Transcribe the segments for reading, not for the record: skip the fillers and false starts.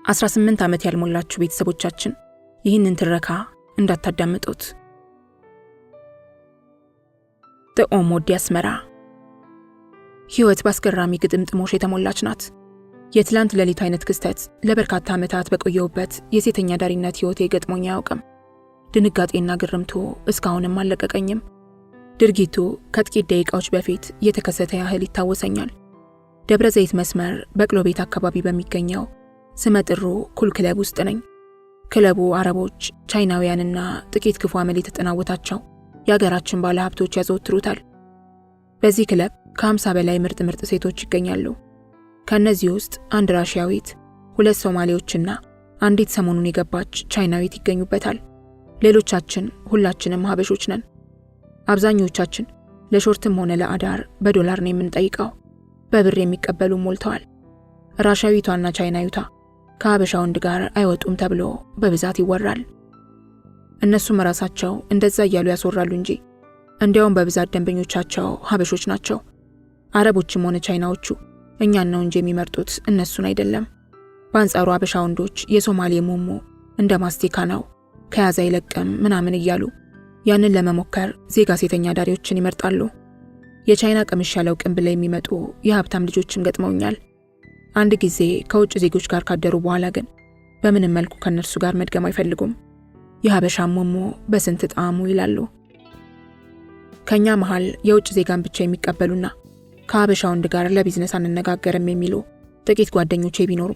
18 ዓመት ያልሞላችሁ ቤተሰቦቻችን ይህንን ትረካ እንዳታዳምጡት። ጥዑም ወዲ አስመራ። ሕይወት በአስገራሚ ግጥምጥሞሽ የተሞላች ናት። የትላንት ሌሊት አይነት ክስተት ለበርካታ ዓመታት በቆየሁበት የሴተኛ ዳሪነት ሕይወቴ ገጥሞኝ አያውቅም። ድንጋጤና ግርምቱ እስካሁንም አልለቀቀኝም። ድርጊቱ ከጥቂት ደቂቃዎች በፊት የተከሰተ ያህል ይታወሰኛል። ደብረ ዘይት መስመር በቅሎ ቤት አካባቢ በሚገኘው ስመጥሩ ኩል ክለብ ውስጥ ነኝ። ክለቡ አረቦች፣ ቻይናውያንና ጥቂት ክፉ አመል የተጠናወታቸው የአገራችን ባለ ሀብቶች ያዘወትሩታል። በዚህ ክለብ ከ50 በላይ ምርጥ ሴቶች ይገኛሉ። ከእነዚህ ውስጥ አንድ ራሽያዊት፣ 2 ሶማሌዎችና አንዲት ሰሞኑን የገባች ቻይናዊት ይገኙበታል። ሌሎቻችን ሁላችንም ሀበሾች ነን። አብዛኞቻችን ለሾርትም ሆነ ለአዳር በዶላር ነው የምንጠይቀው። በብር የሚቀበሉ ሞልተዋል። ራሽያዊቷና ቻይናዊቷ ከሀበሻ ወንድ ጋር አይወጡም ተብሎ በብዛት ይወራል። እነሱም ራሳቸው እንደዛ እያሉ ያስወራሉ እንጂ እንዲያውም በብዛት ደንበኞቻቸው ሀበሾች ናቸው። አረቦችም ሆነ ቻይናዎቹ እኛን ነው እንጂ የሚመርጡት እነሱን አይደለም። በአንጻሩ ሀበሻ ወንዶች የሶማሌ ሞሞ እንደ ማስቲካ ነው ከያዘ አይለቅም ምናምን እያሉ ያንን ለመሞከር ዜጋ ሴተኛ ዳሪዎችን ይመርጣሉ። የቻይና ቀምሽ ያለው ቅንብል ላይ የሚመጡ የሀብታም ልጆችም ገጥመውኛል። አንድ ጊዜ ከውጭ ዜጎች ጋር ካደሩ በኋላ ግን በምንም መልኩ ከነርሱ ጋር መድገም አይፈልጉም። የሀበሻ ሞሞ በስንት ጣዕሙ ይላሉ። ከኛ መሃል የውጭ ዜጋን ብቻ የሚቀበሉና ከሀበሻ ወንድ ጋር ለቢዝነስ አንነጋገርም የሚሉ ጥቂት ጓደኞቼ ቢኖሩ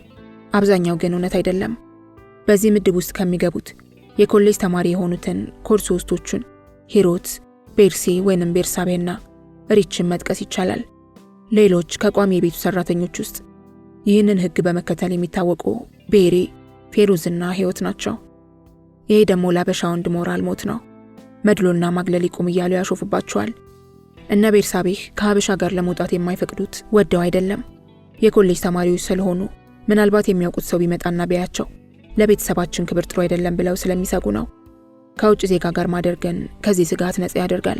አብዛኛው ግን እውነት አይደለም። በዚህ ምድብ ውስጥ ከሚገቡት የኮሌጅ ተማሪ የሆኑትን ኮርስ ውስጦቹን ሂሮት፣ ቤርሲ ወይንም ቤርሳቤና ሪችን መጥቀስ ይቻላል። ሌሎች ከቋሚ የቤቱ ሰራተኞች ውስጥ ይህንን ህግ በመከተል የሚታወቁ ቤሪ፣ ፌሩዝና ህይወት ናቸው። ይሄ ደግሞ ለሀበሻ ወንድ ሞራል ሞት ነው። መድሎና ማግለል ይቁም እያሉ ያሾፉባቸዋል። እነ ቤርሳቤህ ከሀበሻ ጋር ለመውጣት የማይፈቅዱት ወደው አይደለም። የኮሌጅ ተማሪዎች ስለሆኑ ምናልባት የሚያውቁት ሰው ቢመጣና ቢያያቸው ለቤተሰባችን ክብር ጥሩ አይደለም ብለው ስለሚሰጉ ነው። ከውጭ ዜጋ ጋር ማደር ግን ከዚህ ስጋት ነፃ ያደርጋል።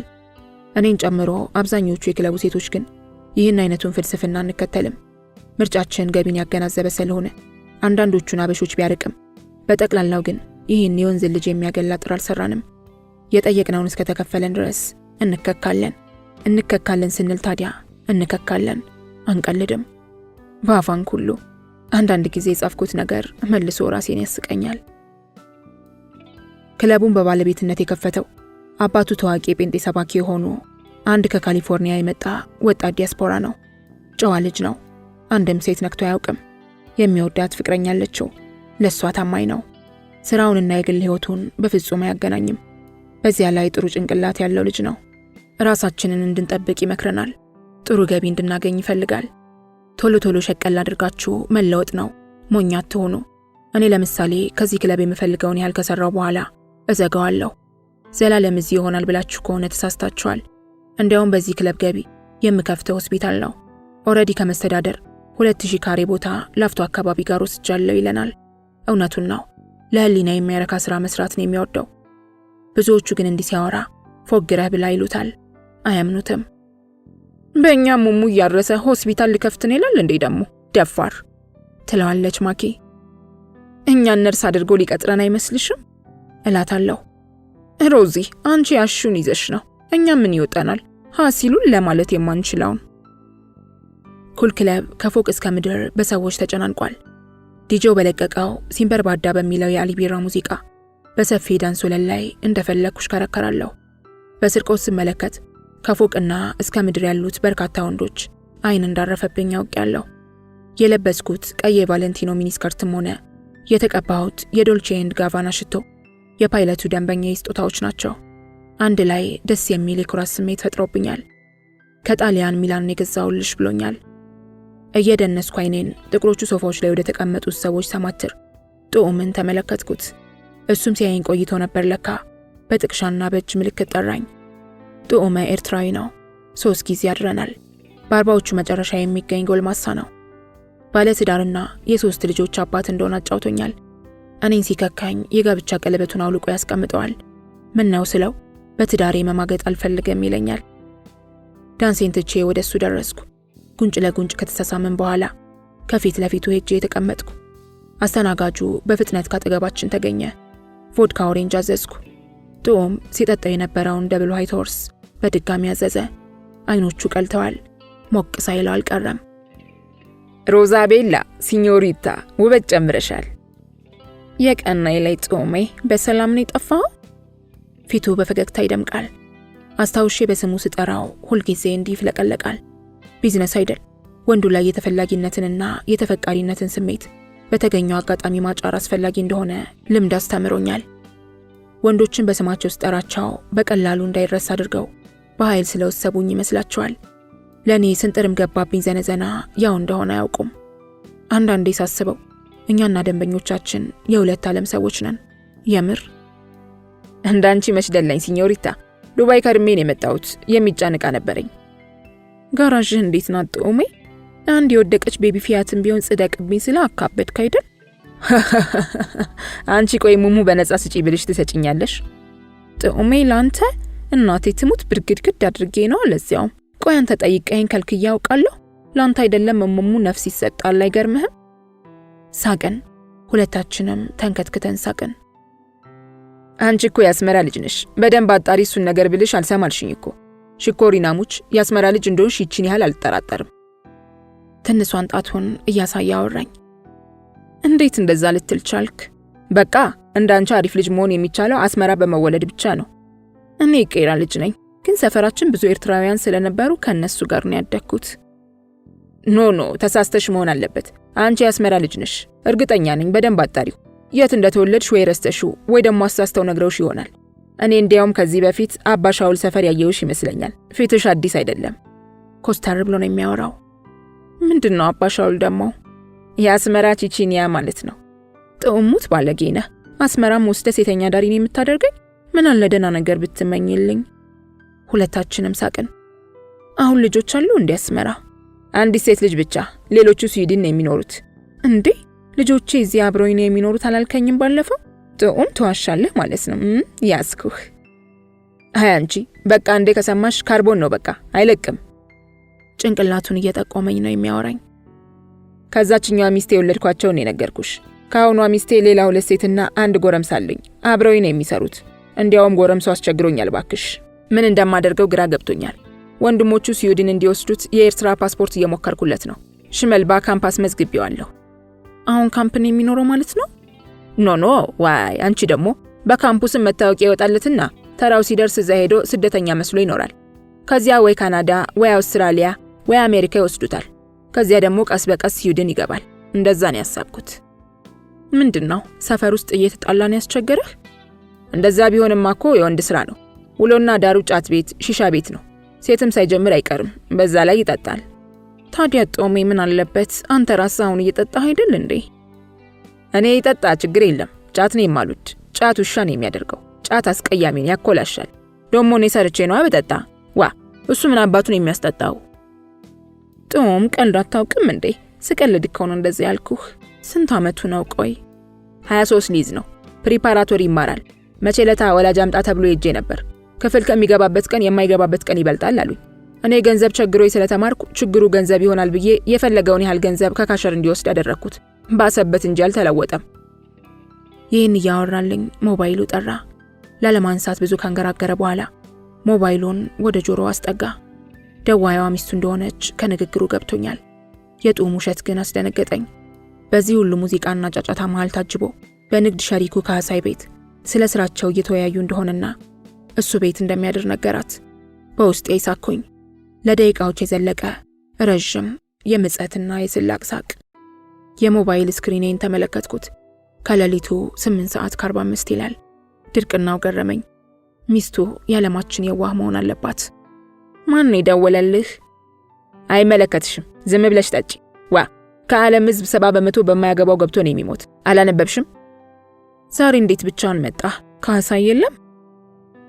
እኔን ጨምሮ አብዛኞቹ የክለቡ ሴቶች ግን ይህን አይነቱን ፍልስፍና አንከተልም። ምርጫችን ገቢን ያገናዘበ ስለሆነ አንዳንዶቹን አበሾች ቢያርቅም በጠቅላላው ግን ይህን የወንዝ ልጅ የሚያገላ ጥር አልሰራንም። የጠየቅነውን እስከተከፈለን ድረስ እንከካለን ስንል ታዲያ እንከካለን፣ አንቀልድም። በአፋን ሁሉ አንዳንድ ጊዜ የጻፍኩት ነገር መልሶ ራሴን ያስቀኛል። ክለቡን በባለቤትነት የከፈተው አባቱ ታዋቂ የጴንጤ ሰባኪ የሆኑ አንድ ከካሊፎርኒያ የመጣ ወጣት ዲያስፖራ ነው። ጨዋ ልጅ ነው። አንድም ሴት ነክቶ አያውቅም። የሚወዳት ፍቅረኛ አለችው። ለሷ ታማኝ ነው። ስራውንና የግል ህይወቱን በፍጹም አያገናኝም። በዚያ ላይ ጥሩ ጭንቅላት ያለው ልጅ ነው። ራሳችንን እንድንጠብቅ ይመክረናል። ጥሩ ገቢ እንድናገኝ ይፈልጋል። ቶሎ ሸቀል አድርጋችሁ መለወጥ ነው፣ ሞኝ አትሆኑ። እኔ ለምሳሌ ከዚህ ክለብ የምፈልገውን ያህል ከሰራው በኋላ እዘጋዋለሁ። ዘላለም እዚህ ይሆናል ብላችሁ ከሆነ ተሳስታችኋል። እንዲያውም በዚህ ክለብ ገቢ የምከፍተው ሆስፒታል ነው። ኦልሬዲ ከመስተዳደር 2000 ካሬ ቦታ ላፍቶ አካባቢ ጋር ወስጃለሁ ይለናል። እውነቱን ነው። ለህሊና የሚያረካ ስራ መስራት ነው የሚወደው። ብዙዎቹ ግን እንዲህ ሲያወራ ፎግረህ ብላ ይሉታል። አያምኑትም። በእኛ ሙሙ እያረሰ ሆስፒታል ልከፍት ነው ይላል እንዴ ደግሞ ደፋር ትለዋለች ማኪ። እኛን ነርስ አድርጎ ሊቀጥረን አይመስልሽም እላታለሁ። ሮዚ አንቺ ያሹን ይዘሽ ነው፣ እኛ ምን ይወጣናል ሀሲሉን ለማለት የማንችለውን። ኩል ክለብ ከፎቅ እስከ ምድር በሰዎች ተጨናንቋል። ዲጄው በለቀቀው ሲምበርባዳ በሚለው የአሊቢራ ሙዚቃ በሰፊ ዳንስ ወለል ላይ እንደፈለኩ ሽከረከራለሁ። በስርቆት ስመለከት ከፎቅና እስከ ምድር ያሉት በርካታ ወንዶች አይን እንዳረፈብኝ አውቄያለሁ። የለበስኩት ቀይ የቫለንቲኖ ሚኒስከርትም ሆነ የተቀባሁት የዶልቼ ኤንድ ጋቫና ሽቶ የፓይለቱ ደንበኛ ስጦታዎች ናቸው። አንድ ላይ ደስ የሚል የኩራት ስሜት ፈጥሮብኛል። ከጣሊያን ሚላን የገዛውልሽ ብሎኛል። እየደነስኩ አይኔን ጥቁሮቹ ሶፋዎች ላይ ወደ ተቀመጡት ሰዎች ሰማትር ጥዑምን ተመለከትኩት። እሱም ሲያየኝ ቆይቶ ነበር ለካ። በጥቅሻና በእጅ ምልክት ጠራኝ። ጥዑመ ኤርትራዊ ነው። 3 ጊዜ አድረናል። በ40ዎቹ መጨረሻ የሚገኝ ጎልማሳ ነው። ባለትዳርና የ3 ልጆች አባት እንደሆነ አጫውቶኛል። እኔን ሲከካኝ የጋብቻ ቀለበቱን አውልቆ ያስቀምጠዋል። ምን ነው ስለው በትዳሬ መማገጥ አልፈልግም ይለኛል። ዳንሴን ትቼ ወደሱ ደረስኩ። ጉንጭ ለጉንጭ ከተሳሳምን በኋላ ከፊት ለፊቱ ሄጄ የተቀመጥኩ። አስተናጋጁ በፍጥነት ካጠገባችን ተገኘ። ቮድካ ኦሬንጅ አዘዝኩ። ቶም ሲጠጣ የነበረውን ደብል ዋይት ሆርስ በድጋሚ አዘዘ። አይኖቹ ቀልተዋል። ሞቅ ሳይለው አልቀረም። ሮዛቤላ ሲኞሪታ ውበት ጨምረሻል። የቀናይ ላይ ጦሜ በሰላም ነው የጠፋው? ፊቱ በፈገግታ ይደምቃል። አስታውሼ በስሙ ስጠራው ሁልጊዜ እንዲህ ይፍለቀለቃል። ቢዝነስ አይደል? ወንዱ ላይ የተፈላጊነትንና የተፈቃሪነትን ስሜት በተገኘው አጋጣሚ ማጫር አስፈላጊ እንደሆነ ልምድ አስተምሮኛል። ወንዶችን በስማቸው ስጠራቸው በቀላሉ እንዳይረሳ አድርገው በኃይል ስለወሰቡኝ ይመስላቸዋል። ለኔ ስንጥርም ገባብኝ ዘነዘና ያው እንደሆነ አያውቁም። አንዳንዴ ሳስበው እኛና ደንበኞቻችን የሁለት ዓለም ሰዎች ነን። የምር እንዳንቺ መሽደላኝ ሲኞሪታ። ዱባይ ከርሜን የመጣሁት የሚጫን ዕቃ ነበረኝ። ጋራዥህ እንዴት ናት ጦሜ? አንድ የወደቀች ቤቢ ፊያትን ቢሆን ጽደቅብኝ ስለ አካበድክ አይደል? አንቺ ቆይ ሙሙ በነጻ ስጪ ብልሽ ትሰጪኛለሽ? ጦሜ ላንተ እናቴ ትሙት ብርግድግድ አድርጌ ነው ለዚያውም። ቆይ አንተ ጠይቀኸኝ ከልክዬ ያውቃለሁ? ላንተ አይደለም ሙሙ ነፍስ ይሰጣል አይገርምህም? ሳቅን። ሁለታችንም ተንከትክተን ሳቅን። አንቺ እኮ ያስመራ ልጅ ነሽ። በደንብ አጣሪ እሱን ነገር ብልሽ አልሰማልሽኝ እኮ። ሽኮሪናሙች ያስመራ ልጅ እንደሆንሽ ይቺን ያህል አልጠራጠርም። ትንሿን ጣቱን እያሳየ አወራኝ። እንዴት እንደዛ ልትል ቻልክ? በቃ እንዳንቺ አሪፍ ልጅ መሆን የሚቻለው አስመራ በመወለድ ብቻ ነው። እኔ የቄራ ልጅ ነኝ፣ ግን ሰፈራችን ብዙ ኤርትራውያን ስለነበሩ ከነሱ ጋር ነው ያደግኩት። ኖ ተሳስተሽ መሆን አለበት። አንቺ ያስመራ ልጅ ነሽ፣ እርግጠኛ ነኝ። በደንብ አጣሪው። የት እንደተወለድሽ ወይ ረስተሽው ወይ ደግሞ አሳስተው ነግረውሽ ይሆናል። እኔ እንዲያውም ከዚህ በፊት አባ ሻውል ሰፈር ያየውሽ ይመስለኛል። ፊትሽ አዲስ አይደለም። ኮስተር ብሎ ነው የሚያወራው። ምንድነው አባ ሻውል ደግሞ? የአስመራ ቺቺኒያ ማለት ነው። ጥሙት ባለጌ ነህ። አስመራም ወስደህ ሴተኛ ዳሪን የምታደርገኝ? ምን አለ ደህና ነገር ብትመኝልኝ። ሁለታችንም ሳቅን። አሁን ልጆች አሉ እንዴ አስመራ? አንዲት ሴት ልጅ ብቻ፣ ሌሎቹ ስዊድን ነው የሚኖሩት። እንዴ ልጆቼ እዚህ አብረውኝ ነው የሚኖሩት አላልከኝም ባለፈው? ጥኡም ተዋሻለህ ማለት ነው። ያስኩህ። አይ አንቺ በቃ እንዴ ከሰማሽ ካርቦን ነው በቃ አይለቅም። ጭንቅላቱን እየጠቆመኝ ነው የሚያወራኝ። ከዛችኛዋ ሚስቴ የወለድኳቸው ነው የነገርኩሽ። ከአሁኗ ሚስቴ ሌላ 2 ሴትና 1 ጎረምሳ አለኝ። አብረውኝ ነው የሚሰሩት። እንዲያውም ጎረምሳው አስቸግሮኛል ባክሽ። ምን እንደማደርገው ግራ ገብቶኛል። ወንድሞቹ ስዊድን እንዲወስዱት የኤርትራ ፓስፖርት እየሞከርኩለት ነው። ሽመልባ ካምፓስ መዝግቤዋለሁ። አሁን ካምፕን የሚኖረው ማለት ነው? ኖ ዋይ አንቺ ደግሞ በካምፑስም መታወቂያ ይወጣለትና ተራው ሲደርስ እዛ ሄዶ ስደተኛ መስሎ ይኖራል። ከዚያ ወይ ካናዳ ወይ አውስትራሊያ ወይ አሜሪካ ይወስዱታል። ከዚያ ደግሞ ቀስ በቀስ ስዊድን ይገባል። እንደዛ ነው ያሳብኩት። ምንድነው ሰፈር ውስጥ እየተጣላን ያስቸገረህ? እንደዛ ቢሆንማ እኮ የወንድ ስራ ነው። ውሎና ዳሩ ጫት ቤት፣ ሺሻ ቤት ነው። ሴትም ሳይጀምር አይቀርም። በዛ ላይ ይጠጣል። ታዲያ ጦሜ ምን አለበት? አንተ ራስህ አሁን እየጠጣህ አይደል እንዴ? እኔ ይጠጣ ችግር የለም። ጫት ነው የማሉት። ጫት ውሻ ነው የሚያደርገው። ጫት አስቀያሚን ያኮላሻል። ደሞ እኔ ሰርቼ ነው አበጠጣ። ዋ እሱ ምን አባቱን የሚያስጠጣው? ጦም ቀልድ አታውቅም እንዴ? ስቀልድ እኮ ነው እንደዚህ ያልኩህ። ስንት አመቱ ነው? ቆይ 23 ሊዝ ነው። ፕሪፓራቶሪ ይማራል። መቼለታ ወላጅ አምጣ ተብሎ ሄጄ ነበር። ክፍል ከሚገባበት ቀን የማይገባበት ቀን ይበልጣል አሉኝ። እኔ ገንዘብ ቸግሮኝ ስለተማርኩ ችግሩ ገንዘብ ይሆናል ብዬ የፈለገውን ያህል ገንዘብ ከካሸር እንዲወስድ አደረኩት። ባሰበት እንጂ አልተለወጠም። ይህን እያወራልኝ ሞባይሉ ጠራ። ላለማንሳት ብዙ ካንገራገረ በኋላ ሞባይሉን ወደ ጆሮ አስጠጋ። ደዋያዋ ሚስቱ እንደሆነች ከንግግሩ ገብቶኛል። የጡም ውሸት ግን አስደነገጠኝ። በዚህ ሁሉ ሙዚቃና ጫጫታ መሃል ታጅቦ በንግድ ሸሪኩ ካሳይ ቤት ስለ ስራቸው እየተወያዩ እንደሆነና እሱ ቤት እንደሚያድር ነገራት። በውስጤ ሳኩኝ። ለደቂቃዎች የዘለቀ ረጅም የምጸትና የስላቅ ሳቅ። የሞባይል ስክሪኔን ተመለከትኩት። ከሌሊቱ 8:45 ይላል። ድርቅናው ገረመኝ። ሚስቱ የዓለማችን የዋህ መሆን አለባት። ማን ነው የደወለልህ? አይመለከትሽም፣ ዝም ብለሽ ጠጪ። ዋ ከዓለም ሕዝብ 70% በማያገባው ገብቶ ነው የሚሞት። አላነበብሽም? ዛሬ እንዴት ብቻውን መጣህ? ካሳይ የለም?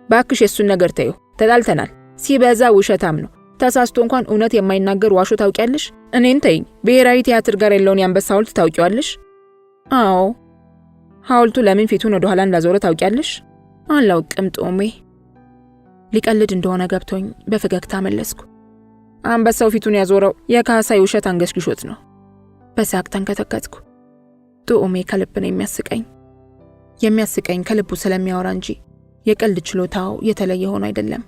ባክሽ የሱን ነገር ተዩ። ተጣልተናል። ሲበዛ ውሸታም ነው። ተሳስቶ እንኳን እውነት የማይናገር ዋሾ ታውቂያለሽ? እኔን ተይኝ። ብሔራዊ ቲያትር ጋር ያለውን የአንበሳ ሐውልት ታውቂዋለሽ? አዎ። ሐውልቱ ለምን ፊቱን ወደ ኋላ እንዳዞረ ታውቂያለሽ? አላውቅም ጦሜ። ሊቀልድ እንደሆነ ገብቶኝ በፈገግታ መለስኩ። አንበሳው ፊቱን ያዞረው የካሳይ ውሸት አንገሽግሾት ነው። በሳቅ ተንከተከትኩ። ጥዑሜ ከልብ ነው የሚያስቀኝ ከልቡ ስለሚያወራ እንጂ የቀልድ ችሎታው የተለየ ሆኖ አይደለም።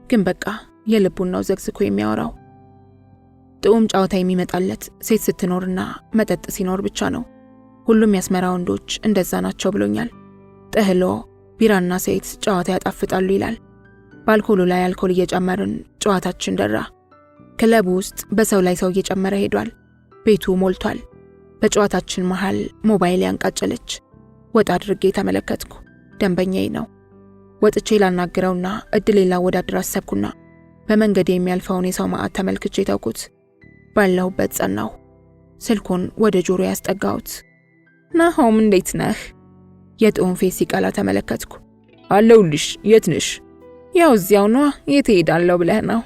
ግን በቃ የልቡን ነው ዘግዝኮ የሚያወራው። ጥዑም ጨዋታ የሚመጣለት ሴት ስትኖርና መጠጥ ሲኖር ብቻ ነው። ሁሉም የአስመራ ወንዶች እንደዛ ናቸው ብሎኛል። ጥህሎ፣ ቢራና ሴት ጨዋታ ያጣፍጣሉ ይላል። በአልኮሉ ላይ አልኮል እየጨመርን ጨዋታችን ደራ። ክለቡ ውስጥ በሰው ላይ ሰው እየጨመረ ሄዷል። ቤቱ ሞልቷል። በጨዋታችን መሃል ሞባይል ያንቃጨለች። ወጣ አድርጌ ተመለከትኩ። ደንበኛዬ ነው። ወጥቼ ላናግረውና እድሌ ላወዳድር አሰብኩና በመንገድ የሚያልፈውን የሰው ማዕት ተመልክቼ ተውኩት። ባለሁበት ጸናሁ። ስልኩን ወደ ጆሮ ያስጠጋሁት። ናሆም እንዴት ነህ? የጥዑም ፌስ ሲቀላ ተመለከትኩ። አለሁልሽ። የት ነሽ? ያው እዚያው ነዋ። የት እሄዳለሁ ብለህ ነው?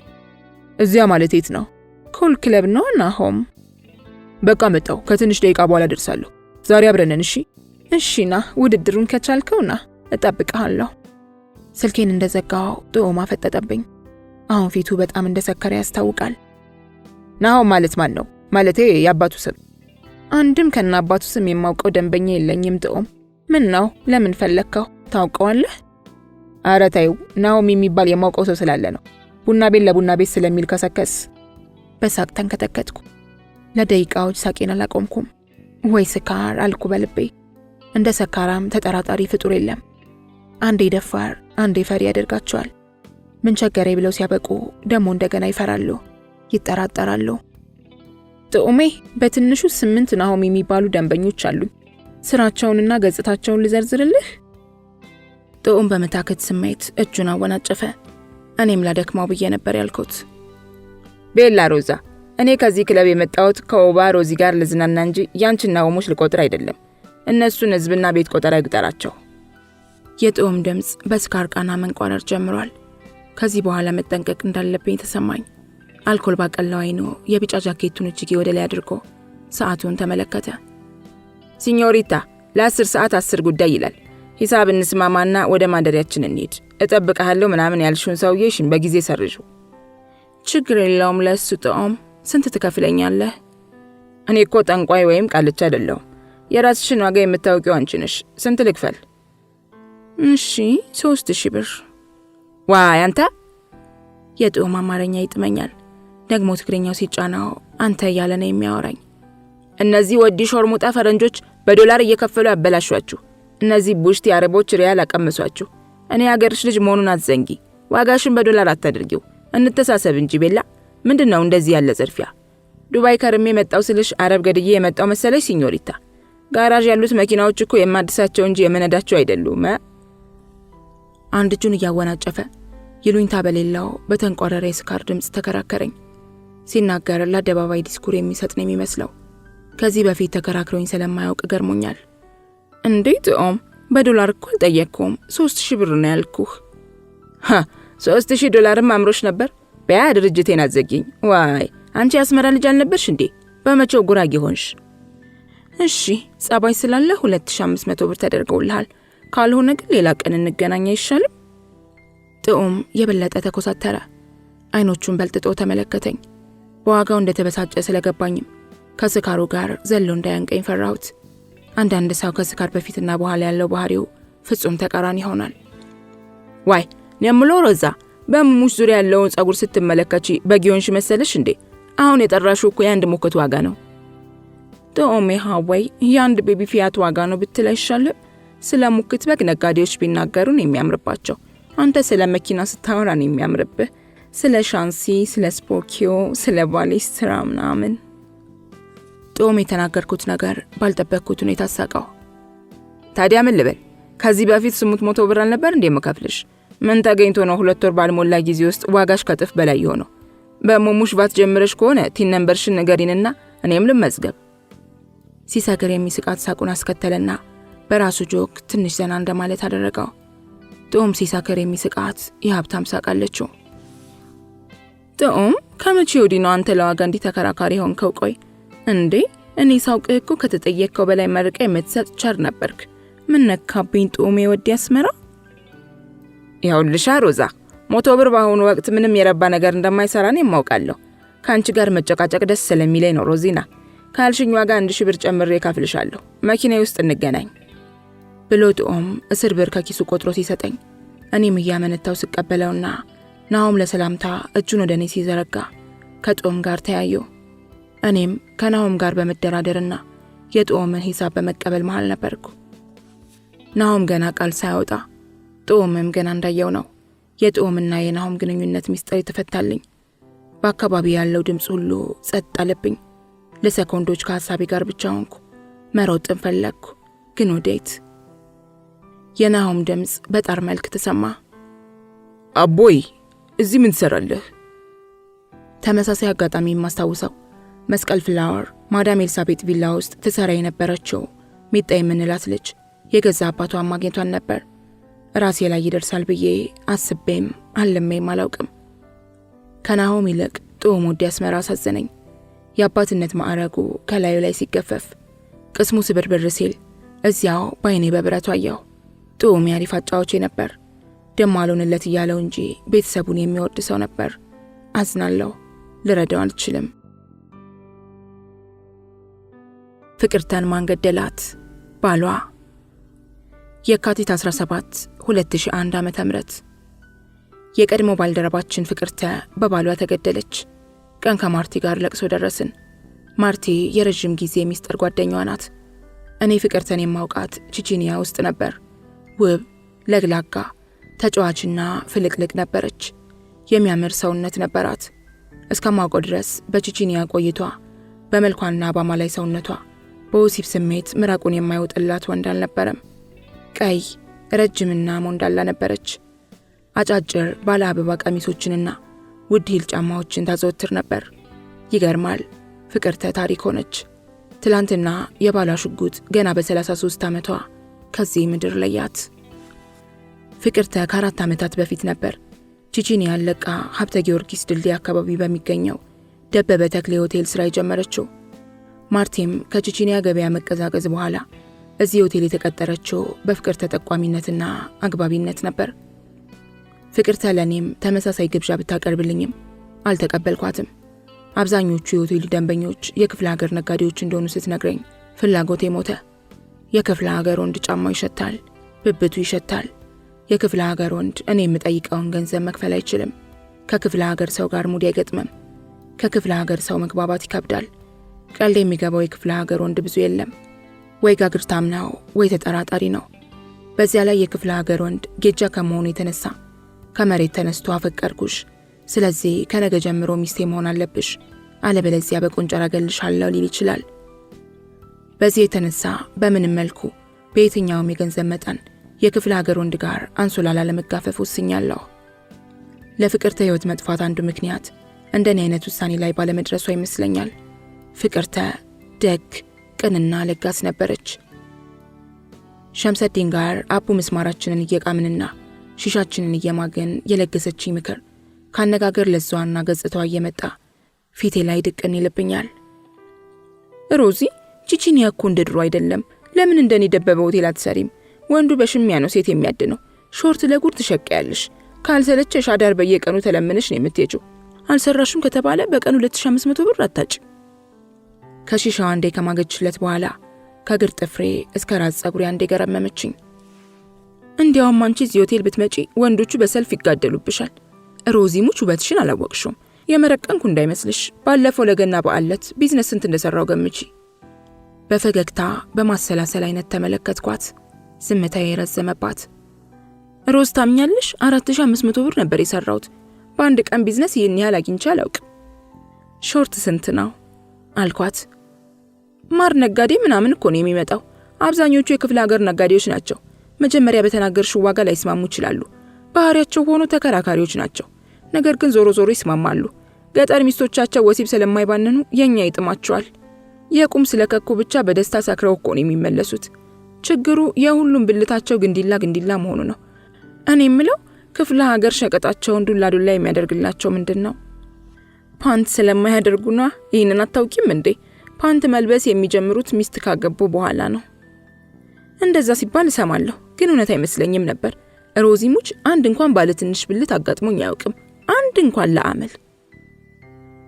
እዚያ ማለት የት ነው? ኩል ክለብ ነው ናሆም። በቃ መጣሁ። ከትንሽ ደቂቃ በኋላ ደርሳለሁ። ዛሬ አብረን ነን። እሺ ና፣ ውድድሩን ከቻልከውና እጠብቅሃለሁ። ስልኬን እንደዘጋው ጥዑም አፈጠጠብኝ። አሁን ፊቱ በጣም እንደሰከረ ያስታውቃል። ናሆም ማለት ማን ነው? ማለቴ የአባቱ ስም። አንድም ከና አባቱ ስም የማውቀው ደንበኛ የለኝም ጥዑም። ምን ነው? ለምን ፈለግከው? ታውቀዋለህ? ኧረ ተይው፣ ናሆም የሚባል የማውቀው ሰው ስላለ ነው። ቡና ቤት ለቡና ቤት ስለሚል ከሰከስ። በሳቅ ተንከተከትኩ። ለደቂቃዎች ሳቄን አላቆምኩም። ወይ ስካር አልኩ በልቤ። እንደ ሰካራም ተጠራጣሪ ፍጡር የለም። አንዴ ደፋር አንዴ ፈሪ ያደርጋቸዋል። ምን ቸገሬ ብለው ሲያበቁ ደሞ እንደገና ይፈራሉ፣ ይጠራጠራሉ። ጥዑሜ በትንሹ 8 ናሆም የሚባሉ ደንበኞች አሉኝ። ስራቸውንና ገጽታቸውን ልዘርዝርልህ? ጥዑም በመታከት ስሜት እጁን አወናጨፈ። እኔም ላደክማው ብዬ ነበር ያልኩት። ቤላ ሮዛ፣ እኔ ከዚህ ክለብ የመጣሁት ከኦባ ሮዚ ጋር ልዝናና እንጂ ያንቺን ናሆሞች ልቆጥር አይደለም። እነሱን ህዝብና ቤት ቆጠራ ይቁጠራቸው። የጥዑም ድምፅ በስካር ቃና መንቋረር ጀምሯል። ከዚህ በኋላ መጠንቀቅ እንዳለብኝ ተሰማኝ። አልኮል ባቀላው አይኑ የቢጫ ጃኬቱን እጅጌ ወደ ላይ አድርጎ ሰዓቱን ተመለከተ። ሲኞሪታ፣ ለ10 ሰዓት 10 ጉዳይ ይላል። ሂሳብ እንስማማና ወደ ማደሪያችን እንሂድ። እጠብቅሃለሁ ምናምን ያልሽውን ሰውዬሽን በጊዜ ሰርዡ። ችግር የለውም ለሱ ጥዑም። ስንት ትከፍለኛለህ? እኔ እኮ ጠንቋይ ወይም ቃልቻ አይደለሁም። የራስሽን ዋጋ የምታውቂው አንቺ ነሽ። ስንት ልክፈል? እሺ 3000 ብር። ዋይ አንተ! የጥዑም አማርኛ ይጥመኛል። ደግሞ ትግርኛው ሲጫናው አንተ እያለ ነው የሚያወራኝ። እነዚህ ወዲ ሾርሙጣ ፈረንጆች በዶላር እየከፈሉ ያበላሿችሁ። እነዚህ ቡሽቲ አረቦች ሪያል አቀምሷችሁ። እኔ ሀገርሽ ልጅ መሆኑን አትዘንጊ። ዋጋሽን በዶላር አታድርጊው። እንተሳሰብ እንጂ ቤላ። ምንድነው እንደዚህ ያለ ዘርፊያ? ዱባይ ከርሜ መጣው ስልሽ አረብ ገድዬ የመጣው መሰለሽ ሲኞሪታ? ጋራዥ ያሉት መኪናዎች እኮ የማድሳቸው እንጂ የመነዳቸው አይደሉም። አንድ እጁን እያወናጨፈ ይሉኝታ በሌላው በተንቆረረ የስካር ድምፅ ተከራከረኝ። ሲናገር ለአደባባይ ዲስኩር የሚሰጥ ነው የሚመስለው። ከዚህ በፊት ተከራክሮኝ ስለማያውቅ ገርሞኛል። እንዴት ጥዑም፣ በዶላር እኮ አልጠየቅኩም፣ 3000 ብር ነው ያልኩህ። 3000 ዶላርም አምሮሽ ነበር? በያ ድርጅቴን አዘጊኝ። ዋይ አንቺ ያስመራ ልጅ አልነበርሽ እንዴ? በመቼው ጉራጌ ሆንሽ? እሺ ጸባይ ስላለ 2500 ብር ተደርገውልሃል። ካልሆነ ግን ሌላ ቀን እንገናኝ አይሻልም? ጥዑም የበለጠ ተኮሳተረ። አይኖቹን በልጥጦ ተመለከተኝ። በዋጋው እንደተበሳጨ ስለገባኝም ከስካሩ ጋር ዘሎ እንዳያንቀኝ ፈራሁት። አንዳንድ ሰው ከስካር በፊትና በኋላ ያለው ባህሪው ፍጹም ተቃራኒ ይሆናል። ዋይ ነምሎ ሮዛ፣ በሙሽ ዙሪያ ያለውን ጸጉር ስትመለከቺ በጊዮንሽ መሰለሽ እንዴ? አሁን የጠራሽው እኮ የአንድ ሙክት ዋጋ ነው። ጥዑሜ ሀወይ የአንድ ቤቢ ፊያት ዋጋ ነው ብትል አይሻልም? ስለ ሙክት በግ ነጋዴዎች ቢናገሩን የሚያምርባቸው፣ አንተ ስለ መኪና ስታወራን የሚያምርብህ፣ ስለ ሻንሲ፣ ስለ ስፖኪዮ፣ ስለ ባሌስትራ ምናምን። ጥዑም የተናገርኩት ነገር ባልጠበቅኩት ሁኔታ ሳቀው። ታዲያ ምን ልበል? ከዚህ በፊት 800 ብር አልነበር እንዴ መከፍልሽ? ምን ተገኝቶ ነው 2 ወር ባልሞላ ጊዜ ውስጥ ዋጋሽ ከጥፍ በላይ የሆነው? በሙሙሽ ባት ጀምረሽ ከሆነ ቲን ነምበርሽን ንገሪንና እኔም ልመዝገብ። ሲሰክር የሚስቃት ሳቁን አስከተለና በራሱ ጆክ ትንሽ ዘና እንደማለት አደረገው። ጥዑም ሲሰክር የሚስቃት የሀብታም ሳቃለችው። ጥዑም ከመቼ ወዲህ ነው አንተ ለዋጋ እንዲህ ተከራካሪ ሆንከው? ቆይ እንዴ እኔ ሳውቅህ እኮ ከተጠየቅከው በላይ መርቀ የምትሰጥ ቸር ነበርክ። ምን ነካብኝ ጥዑም የወዲ አስመራ? ይኸውልሽ ሮዛ፣ 100 ብር በአሁኑ ወቅት ምንም የረባ ነገር እንደማይሰራን የማውቃለሁ። ከአንቺ ጋር መጨቃጨቅ ደስ ስለሚለኝ ነው ሮዚና። ካልሽኝ ዋጋ 1000 ብር ጨምሬ ካፍልሻለሁ። መኪናዬ ውስጥ እንገናኝ ብሎ ጦም 10 ብር ከኪሱ ቆጥሮ ሲሰጠኝ እኔም እያመነታው ስቀበለውና ናሆም ለሰላምታ እጁን ወደ እኔ ሲዘረጋ ከጦም ጋር ተያየው። እኔም ከናሆም ጋር በመደራደርና የጦምን ሂሳብ በመቀበል መሃል ነበርኩ። ናሆም ገና ቃል ሳያወጣ ጦምም ገና እንዳየው ነው የጦምና የናሆም ግንኙነት ሚስጥር የተፈታልኝ። በአካባቢ ያለው ድምፅ ሁሉ ጸጥ አለብኝ። ለሰኮንዶች ከሐሳቤ ጋር ብቻ ሆንኩ። መሮጥን ፈለግኩ፣ ግን ወዴት? የናሆም ድምፅ በጣር መልክ ተሰማ። አቦይ እዚህ ምን ትሰራለህ? ተመሳሳይ አጋጣሚ የማስታውሰው መስቀል ፍላወር ማዳም ኤልሳቤጥ ቪላ ውስጥ ትሰራ የነበረችው ሚጣ የምንላት ልጅ የገዛ አባቷን ማግኘቷን ነበር። ራሴ ላይ ይደርሳል ብዬ አስቤም አልሜም አላውቅም። ከናሆም ይልቅ ጦም ወዲ አስመራ አሳዘነኝ። የአባትነት ማዕረጉ ከላዩ ላይ ሲገፈፍ ቅስሙ ስብርብር ሲል እዚያው በአይኔ በብረቱ አየሁ። ጦም ያሪፍ አጫዋቼ ነበር። ደም አልሆንለት እያለው እንጂ ቤተሰቡን የሚወድ ሰው ነበር። አዝናለሁ፣ ልረዳው አልችልም። ፍቅርተን ማን ገደላት? ባሏ። የካቲት 17 2001 ዓ.ም የቀድሞ ባልደረባችን ፍቅርተ በባሏ ተገደለች። ቀን ከማርቲ ጋር ለቅሶ ደረስን። ማርቲ የረጅም ጊዜ ሚስጥር ጓደኛዋ ናት። እኔ ፍቅርተን የማውቃት ቺቺኒያ ውስጥ ነበር። ውብ፣ ለግላጋ፣ ተጫዋችና ፍልቅልቅ ነበረች። የሚያምር ሰውነት ነበራት። እስከማውቀው ድረስ በቺቺኒያ ቆይቷ በመልኳና በአማላይ ሰውነቷ በወሲብ ስሜት ምራቁን የማይወጥላት ወንድ አልነበረም። ቀይ፣ ረጅምና ሞንዳላ ነበረች። አጫጭር ባለ አበባ ቀሚሶችንና ውድ ሂል ጫማዎችን ታዘወትር ነበር። ይገርማል፣ ፍቅርተ ታሪክ ሆነች። ትላንትና የባሏ ሽጉጥ ገና በ33 ዓመቷ ከዚህ ምድር ለያት። ፍቅርተ ከ4 ዓመታት በፊት ነበር ቺቺኒያን ለቃ ሀብተ ጊዮርጊስ ድልድይ አካባቢ በሚገኘው ደበበ ተክሌ ሆቴል ስራ የጀመረችው። ማርቲም ከቺቺኒያ ገበያ መቀዛቀዝ በኋላ እዚህ ሆቴል የተቀጠረችው በፍቅር ተጠቋሚነትና አግባቢነት ነበር። ፍቅርተ ለኔም ተመሳሳይ ግብዣ ብታቀርብልኝም አልተቀበልኳትም። አብዛኞቹ የሆቴሉ ደንበኞች የክፍለ ሀገር ነጋዴዎች እንደሆኑ ስትነግረኝ ፍላጎቴ ሞተ። የክፍለ ሀገር ወንድ ጫማው ይሸታል፣ ብብቱ ይሸታል። የክፍለ ሀገር ወንድ እኔ የምጠይቀውን ገንዘብ መክፈል አይችልም። ከክፍለ ሀገር ሰው ጋር ሙድ አይገጥምም። ከክፍለ ሀገር ሰው መግባባት ይከብዳል። ቀልድ የሚገባው የክፍለ ሀገር ወንድ ብዙ የለም። ወይ ጋግርታም ነው ወይ ተጠራጣሪ ነው። በዚያ ላይ የክፍለ ሀገር ወንድ ጌጃ ከመሆኑ የተነሳ ከመሬት ተነስቶ አፈቀርኩሽ፣ ስለዚህ ከነገ ጀምሮ ሚስቴ መሆን አለብሽ፣ አለበለዚያ በቆንጨራ እገልሻለሁ ሊል ይችላል። በዚህ የተነሳ በምንም መልኩ በየትኛውም የገንዘብ መጠን የክፍለ ሀገር ወንድ ጋር አንሶላ ላለመጋፈፍ ወስኛለሁ። ለፍቅርተ ህይወት መጥፋት አንዱ ምክንያት እንደኔ አይነት ውሳኔ ላይ ባለመድረሷ ይመስለኛል። ፍቅርተ ደግ፣ ቅንና ለጋስ ነበረች። ሸምሰዲን ጋር አቡ ምስማራችንን እየቃምንና ሺሻችንን እየማገን የለገሰችኝ ምክር ካነጋገር ለዛዋና ገጽታዋ እየመጣ ፊቴ ላይ ድቅን ይልብኛል። ሮዚ፣ ቺቺኒያ እኮ እንደ ድሮ አይደለም። ለምን እንደኔ ደበበ ሆቴል አትሰሪም? ወንዱ በሽሚያ ነው ሴት የሚያድነው። ሾርት ለጉድ ትሸቀያለሽ። ካልሰለቸሽ አዳር በየቀኑ ተለምነሽ ነው የምትሄጂው። አልሰራሽም ከተባለ በቀኑ 2500 ብር አታጭ። ከሺሻዋ አንዴ ከማገችለት በኋላ ከግር ጥፍሬ እስከ ራስ ጸጉሬ አንዴ ገረመመችኝ። እንዲያውም አንቺ እዚህ ሆቴል ብትመጪ ወንዶቹ በሰልፍ ይጋደሉብሻል። ሮዚ ሙች ውበትሽን አላወቅሽውም። የመረቀንኩ እንዳይመስልሽ። ባለፈው ለገና በዓለት ቢዝነስ ስንት እንደሰራው ገምቺ። በፈገግታ በማሰላሰል አይነት ተመለከትኳት። ዝምታዬ የረዘመባት። ሮዝ ታምኛለሽ? 4500 ብር ነበር የሰራሁት። በአንድ ቀን ቢዝነስ ይህን ያህል አግኝቼ አላውቅም። ሾርት ስንት ነው አልኳት። ማር ነጋዴ ምናምን እኮ ነው የሚመጣው። አብዛኞቹ የክፍለ ሀገር ነጋዴዎች ናቸው። መጀመሪያ በተናገርሽው ዋጋ ላይ ይስማሙ ይችላሉ። ባህሪያቸው ሆኖ ተከራካሪዎች ናቸው። ነገር ግን ዞሮ ዞሮ ይስማማሉ። ገጠር ሚስቶቻቸው ወሲብ ስለማይባንኑ የኛ ይጥማቸዋል። የቁም ስለከኩ ብቻ በደስታ ሰክረው እኮ ነው የሚመለሱት። ችግሩ የሁሉም ብልታቸው ግንዲላ መሆኑ ነው። እኔ የምለው ክፍለ ሀገር ሸቀጣቸውን ዱላ የሚያደርግላቸው ምንድነው? ፓንት ስለማያደርጉና ይህንን አታውቂም እንዴ? ፓንት መልበስ የሚጀምሩት ሚስት ካገቡ በኋላ ነው። እንደዛ ሲባል እሰማለሁ፣ ግን እውነት አይመስለኝም ነበር። ሮዚ ሙች አንድ እንኳን ባለ ትንሽ ብልት አጋጥሞኝ አያውቅም። አንድ እንኳን ለአመል።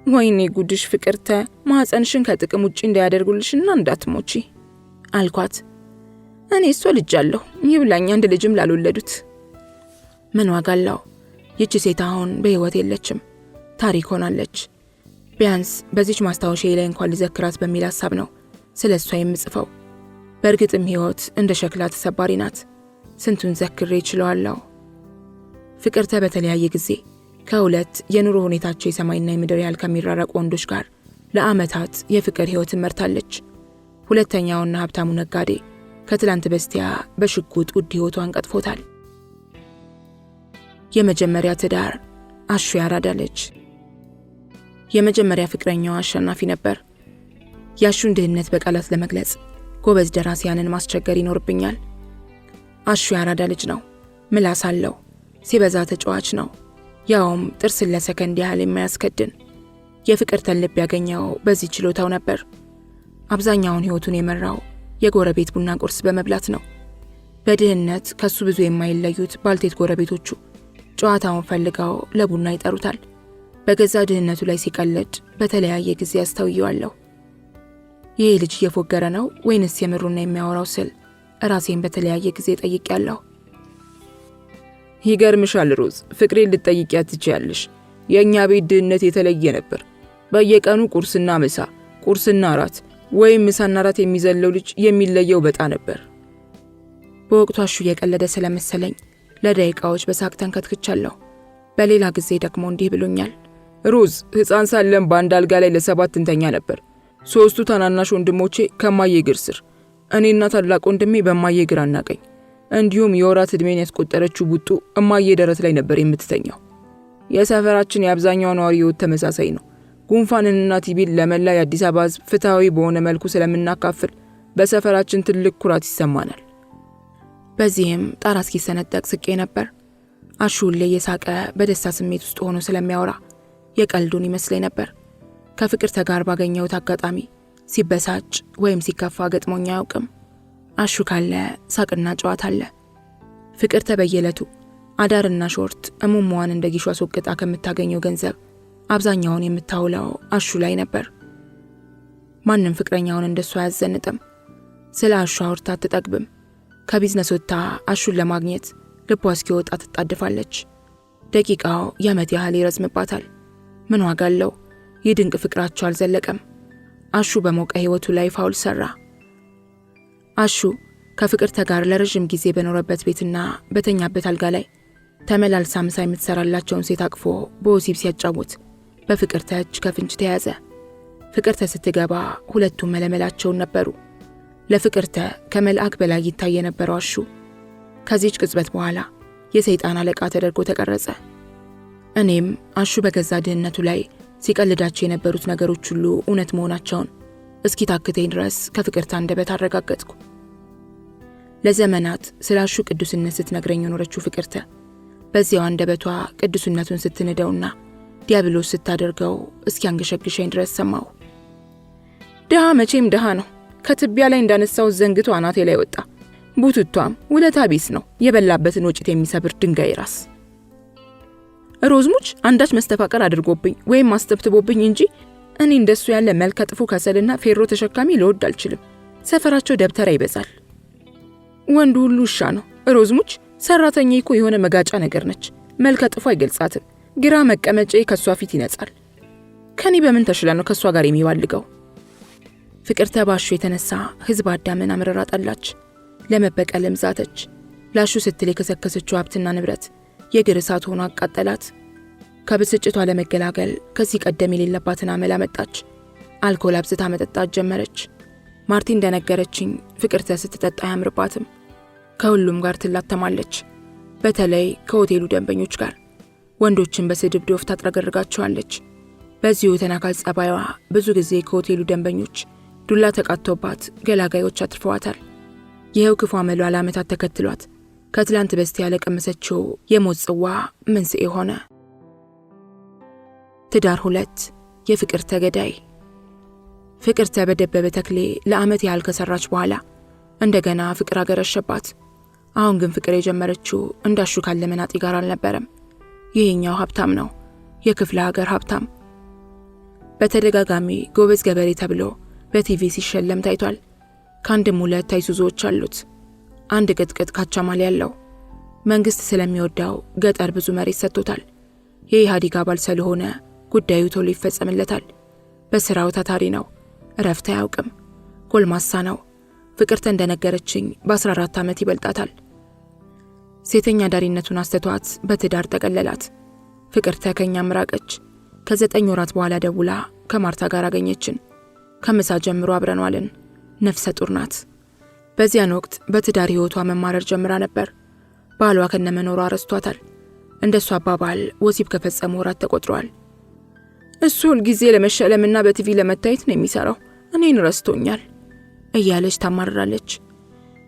ወይኔ ጉድሽ ፍቅርተ፣ ማህፀንሽን ከጥቅም ውጪ እንዳያደርጉልሽና እንዳትሞቺ አልኳት። እኔ እሷ ልጅ አለሁ ይብላኝ አንድ ልጅም ላልወለዱት። ምን ዋጋ አለው? ይቺ ሴት አሁን በህይወት የለችም፣ ታሪክ ሆናለች። ቢያንስ በዚች ማስታወሻዬ ላይ እንኳን ልዘክራት በሚል ሐሳብ ነው ስለሷ የምጽፈው። በእርግጥም ህይወት እንደ ሸክላ ተሰባሪ ናት። ስንቱን ዘክሬ እችለዋለሁ። ፍቅርተ በተለያየ ጊዜ ከሁለት የኑሮ ሁኔታቸው የሰማይና የምድር ያህል ከሚራራቁ ወንዶች ጋር ለዓመታት የፍቅር ህይወትን መርታለች። ሁለተኛውና ሀብታሙ ነጋዴ ከትላንት በስቲያ በሽጉጥ ውድ ህይወቷን ቀጥፎታል። የመጀመሪያ ትዳር አሹ ያራዳ ልጅ። የመጀመሪያ ፍቅረኛዋ አሸናፊ ነበር። የአሹን ድህነት በቃላት ለመግለጽ ጎበዝ ደራሲያንን ማስቸገር ይኖርብኛል። አሹ ያራዳ ልጅ ነው። ምላስ አለው። ሲበዛ ተጫዋች ነው። ያውም ጥርስን ለሰከንድ ያህል የማያስከድን። የፍቅርተን ልብ ያገኘው በዚህ ችሎታው ነበር። አብዛኛውን ህይወቱን የመራው የጎረቤት ቡና ቁርስ በመብላት ነው። በድህነት ከሱ ብዙ የማይለዩት ባልቴት ጎረቤቶቹ ጨዋታውን ፈልገው ለቡና ይጠሩታል። በገዛ ድህነቱ ላይ ሲቀለድ በተለያየ ጊዜ አስተውየዋለሁ። ይህ ልጅ እየፎገረ ነው ወይንስ የምሩና የሚያወራው ስል ራሴን በተለያየ ጊዜ ጠይቄያለሁ። ይገርምሻል ሮዝ፣ ፍቅሬን ልትጠይቂያት ትችያለሽ። የእኛ ቤት ድህነት የተለየ ነበር። በየቀኑ ቁርስና ምሳ፣ ቁርስና እራት ወይም ምሳና እራት የሚዘለው ልጅ የሚለየው በጣ ነበር። በወቅቱ አሹ እየቀለደ ስለመሰለኝ ለደቂቃዎች በሳቅ ተንከትክቻለሁ። በሌላ ጊዜ ደግሞ እንዲህ ብሎኛል። ሮዝ፣ ሕፃን ሳለን በአንድ አልጋ ላይ ለ7 እንተኛ ነበር። 3ቱ ታናናሽ ወንድሞቼ ከማዬ እግር ስር፣ እኔና ታላቅ ወንድሜ በማዬ እግር አናቀኝ። እንዲሁም የወራት ዕድሜን ያስቆጠረችው ቡጡ እማዬ ደረት ላይ ነበር የምትተኛው። የሰፈራችን የአብዛኛው ነዋሪ ህይወት ተመሳሳይ ነው። ጉንፋንንና ቲቢን ለመላ የአዲስ አበባ ህዝብ ፍትሃዊ በሆነ መልኩ ስለምናካፍል በሰፈራችን ትልቅ ኩራት ይሰማናል። በዚህም ጣራ እስኪሰነጠቅ ስቄ ነበር። አሹ ሁሌ የሳቀ በደስታ ስሜት ውስጥ ሆኖ ስለሚያወራ የቀልዱን ይመስለኝ ነበር። ከፍቅርተ ጋር ባገኘሁት አጋጣሚ ሲበሳጭ ወይም ሲከፋ ገጥሞኝ አያውቅም። አሹ ካለ ሳቅና ጨዋታ አለ። ፍቅርተ በየዕለቱ አዳርና ሾርት እሙሟን እንደ ጊሿ አስወቅጣ ከምታገኘው ገንዘብ አብዛኛውን የምታውለው አሹ ላይ ነበር። ማንም ፍቅረኛውን እንደሷ አያዘንጥም። ስለ አሹ አውርታ አትጠግብም። ከቢዝነስ ወጥታ አሹን ለማግኘት ልቧ እስኪወጣ ትጣድፋለች። ደቂቃው የዓመት ያህል ይረዝምባታል። ምን ዋጋ አለው? ይህ ድንቅ ፍቅራቸው አልዘለቀም። አሹ በሞቀ ህይወቱ ላይ ፋውል ሰራ። አሹ ከፍቅርተ ጋር ለረጅም ጊዜ በኖረበት ቤትና በተኛበት አልጋ ላይ ተመላልሳ ምሳ የምትሰራላቸውን ሴት አቅፎ በወሲብ ሲያጫውት በፍቅርተ እጅ ከፍንጭ ተያዘ። ፍቅርተ ስትገባ ሁለቱም መለመላቸውን ነበሩ። ለፍቅርተ ከመልአክ በላይ ይታይ የነበረው አሹ ከዚች ቅጽበት በኋላ የሰይጣን አለቃ ተደርጎ ተቀረጸ። እኔም አሹ በገዛ ድህነቱ ላይ ሲቀልዳቸው የነበሩት ነገሮች ሁሉ እውነት መሆናቸውን እስኪ ታክተኝ ድረስ ከፍቅርተ አንደበት አረጋገጥኩ። ለዘመናት ስለ አሹ ቅዱስነት ስትነግረኝ የኖረችው ፍቅርተ በዚያው አንደበቷ ቅዱስነቱን ስትንደውና ዲያብሎስ ስታደርገው እስኪያንገሸግሸኝ ድረስ ሰማሁ። ድሃ መቼም ድሃ ነው። ከትቢያ ላይ እንዳነሳው ዘንግቶ አናቴ ላይ ወጣ። ቡትቷም ውለታ ቢስ ነው፣ የበላበትን ወጭት የሚሰብር ድንጋይ ራስ። ሮዝሙች አንዳች መስተፋቀር አድርጎብኝ ወይም አስተብትቦብኝ እንጂ እኔ እንደሱ ያለ መልከ ጥፉ ከሰልና ፌሮ ተሸካሚ ልወድ አልችልም። ሰፈራቸው ደብተራ ይበዛል። ወንዱ ሁሉ ውሻ ነው። ሮዝሙች ሰራተኛ እኮ የሆነ መጋጫ ነገር ነች። መልከ ጥፉ አይገልጻትም። ግራ መቀመጫ ከሷ ፊት ይነጻል። ከኔ በምን ተሽላ ነው ከሷ ጋር የሚባልገው? ፍቅርተ ባሹ የተነሳ ህዝብ አዳምን አምረራ ጠላች። ለመበቀልም ዛተች። ላሹ ስትል የከሰከሰችው ሀብትና ንብረት የግር እሳት ሆኖ አቃጠላት። ከብስጭቷ ለመገላገል ከዚህ ቀደም የሌለባትን አመል አመጣች። አልኮል አብዝታ መጠጣት ጀመረች። ማርቲ እንደነገረችኝ ፍቅርተ ስትጠጣ አያምርባትም። ከሁሉም ጋር ትላተማለች። በተለይ ከሆቴሉ ደንበኞች ጋር ወንዶችን በስድብ ዶፍ ታጥረገርጋቸዋለች። በዚሁ ተናካል ጸባይዋ ብዙ ጊዜ ከሆቴሉ ደንበኞች ዱላ ተቃጥቶባት ገላጋዮች አትርፈዋታል። ይሄው ክፉ አመሏ ለዓመታት ተከትሏት ከትላንት በስቲያ ለቀመሰችው የሞት ጽዋ መንስኤ ሆነ። ትዳር 2 የፍቅርተ ገዳይ። ፍቅርተ በደበበ ተክሌ ለዓመት ያህል ከሰራች በኋላ እንደገና ፍቅር አገረሸባት። አሁን ግን ፍቅር የጀመረችው እንዳሹ ካለ መናጢ ጋር አልነበረም። ይሄኛው ሀብታም ነው፣ የክፍለ ሀገር ሀብታም። በተደጋጋሚ ጎበዝ ገበሬ ተብሎ በቲቪ ሲሸለም ታይቷል። ከአንድም 2 አይሱዞዎች አሉት። አንድ ቅጥቅጥ ካቻማሊ ያለው። መንግስት ስለሚወዳው ገጠር ብዙ መሬት ሰጥቶታል። የኢህአዴግ አባል ስለሆነ ጉዳዩ ቶሎ ይፈጸምለታል። በስራው ታታሪ ነው። እረፍት አያውቅም። ጎልማሳ ነው። ፍቅርተ እንደነገረችኝ በ14 ዓመት ይበልጣታል። ሴተኛ ዳሪነቱን አስተቷት በትዳር ጠቀለላት። ፍቅርተ ከኛም ራቀች። ከ9 ወራት በኋላ ደውላ ከማርታ ጋር አገኘችን። ከምሳ ጀምሮ አብረን ዋልን። ነፍሰ ጡር ናት። በዚያን ወቅት በትዳር ህይወቷ መማረር ጀምራ ነበር። ባሏ ከነመኖሯ ረስቷታል። እንደሱ አባባል ወሲብ ከፈጸሙ ወራት ተቆጥሯል። እሱ ሁልጊዜ ለመሸለምና በቲቪ ለመታየት ነው የሚሰራው፣ እኔን ረስቶኛል እያለች ታማርራለች።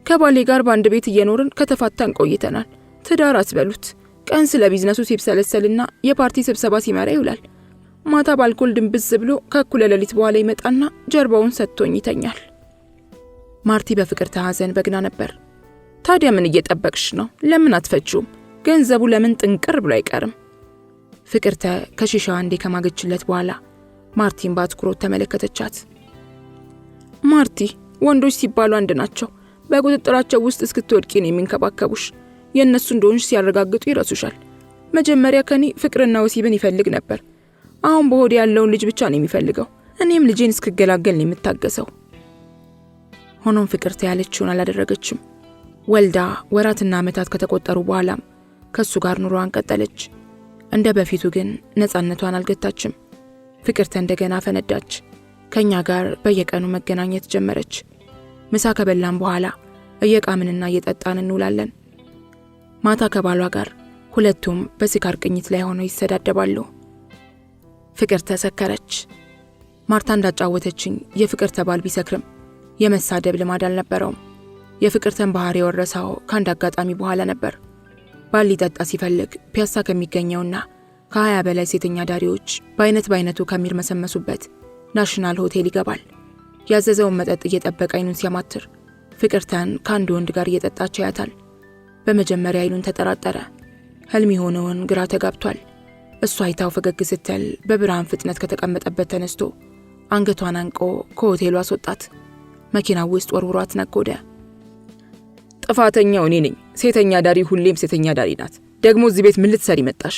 ከባሌ ጋር በአንድ ቤት እየኖርን ከተፋታን ቆይተናል። ትዳር አትበሉት። ቀን ስለ ቢዝነሱ ሲብሰለሰልና የፓርቲ ስብሰባ ሲመራ ይውላል። ማታ በአልኮል ድንብዝ ብሎ ከእኩለ ሌሊት በኋላ ይመጣና ጀርባውን ሰጥቶኝ ይተኛል። ማርቲ በፍቅርተ ሐዘን በግና ነበር። ታዲያ ምን እየጠበቅሽ ነው? ለምን አትፈችውም? ገንዘቡ ለምን ጥንቅር ብሎ አይቀርም? ፍቅርተ ከሺሻዋ እንዴ ከማገችለት በኋላ ማርቲን በአትኩሮት ተመለከተቻት። ማርቲ፣ ወንዶች ሲባሉ አንድ ናቸው። በቁጥጥራቸው ውስጥ እስክትወድቂ ነው የሚንከባከቡሽ። የእነሱ እንደሆንሽ ሲያረጋግጡ ይረሱሻል። መጀመሪያ ከኔ ፍቅርና ወሲብን ይፈልግ ነበር። አሁን በሆድ ያለውን ልጅ ብቻ ነው የሚፈልገው። እኔም ልጄን እስክገላገል ነው የምታገሰው። ሆኖም ፍቅርተ ያለችውን አላደረገችም። ወልዳ ወራትና ዓመታት ከተቆጠሩ በኋላም ከሱ ጋር ኑሮዋን ቀጠለች። እንደ በፊቱ ግን ነፃነቷን አልገታችም። ፍቅርተ እንደገና ፈነዳች። ከኛ ጋር በየቀኑ መገናኘት ጀመረች። ምሳ ከበላን በኋላ እየቃምንና እየጠጣን እንውላለን። ማታ ከባሏ ጋር ሁለቱም በስካር ቅኝት ላይ ሆነው ይሰዳደባሉ። ፍቅርተ ሰከረች። ማርታ እንዳጫወተችኝ የፍቅርተ ባል ቢሰክርም የመሳደብ ልማድ አልነበረውም። የፍቅርተን ባህሪ የወረሰው ከአንድ አጋጣሚ በኋላ ነበር። ባል ሊጠጣ ሲፈልግ ፒያሳ ከሚገኘውና ከ20 በላይ ሴተኛ ዳሪዎች በአይነቱ ከሚርመሰመሱበት ናሽናል ሆቴል ይገባል። ያዘዘውን መጠጥ እየጠበቀ አይኑን ሲያማትር ፍቅርተን ከአንድ ወንድ ጋር እየጠጣች ያያታል። በመጀመሪያ አይኑን ተጠራጠረ። ህልም የሆነውን ግራ ተጋብቷል። እሷ አይታው ፈገግ ስትል በብርሃን ፍጥነት ከተቀመጠበት ተነስቶ አንገቷን አንቆ ከሆቴሉ አስወጣት። መኪናው ውስጥ ወርውሯት ነጎደ። ጥፋተኛው እኔ ነኝ። ሴተኛ ዳሪ ሁሌም ሴተኛ ዳሪ ናት። ደግሞ እዚህ ቤት ምን ልትሰሪ መጣሽ?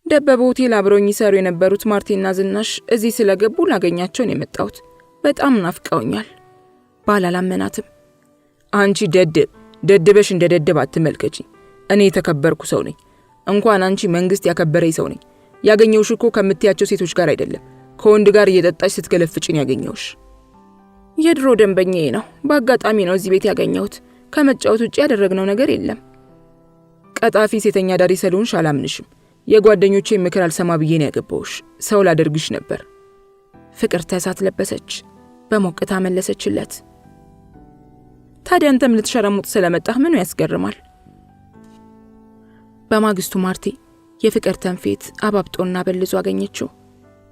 ደበበ ሆቴል አብረውኝ ይሰሩ የነበሩት ማርቲና ዝናሽ እዚህ ስለገቡ ላገኛቸው ነው የመጣሁት። በጣም ናፍቀውኛል። ባል አላመናትም። አንቺ ደድበሽ እንደ ደደብ አትመልከቺ። እኔ የተከበርኩ ሰው ነኝ። እንኳን አንቺ መንግስት ያከበረኝ ሰው ነኝ። ያገኘውሽ እኮ ከምትያቸው ሴቶች ጋር አይደለም፣ ከወንድ ጋር እየጠጣሽ ስትገለፍጭኝ ያገኘውሽ። የድሮ ደንበኛዬ ነው። በአጋጣሚ ነው እዚህ ቤት ያገኘሁት። ከመጫወት ውጪ ያደረግነው ነገር የለም። ቀጣፊ ሴተኛ ዳሪ ስለሆንሽ አላምንሽም። የጓደኞቼ ምክር አልሰማ ብዬ ነው ያገባሁሽ። ሰው ላደርግሽ ነበር። ፍቅርተ እሳት ለበሰች። በሞቅታ መለሰችለት። ታዲያ አንተም ልትሸረሙጥ ስለመጣህ ምኑ ያስገርማል? በማግስቱ ማርቲ የፍቅርተን ፊት አባብጦና በልዞ አገኘችው።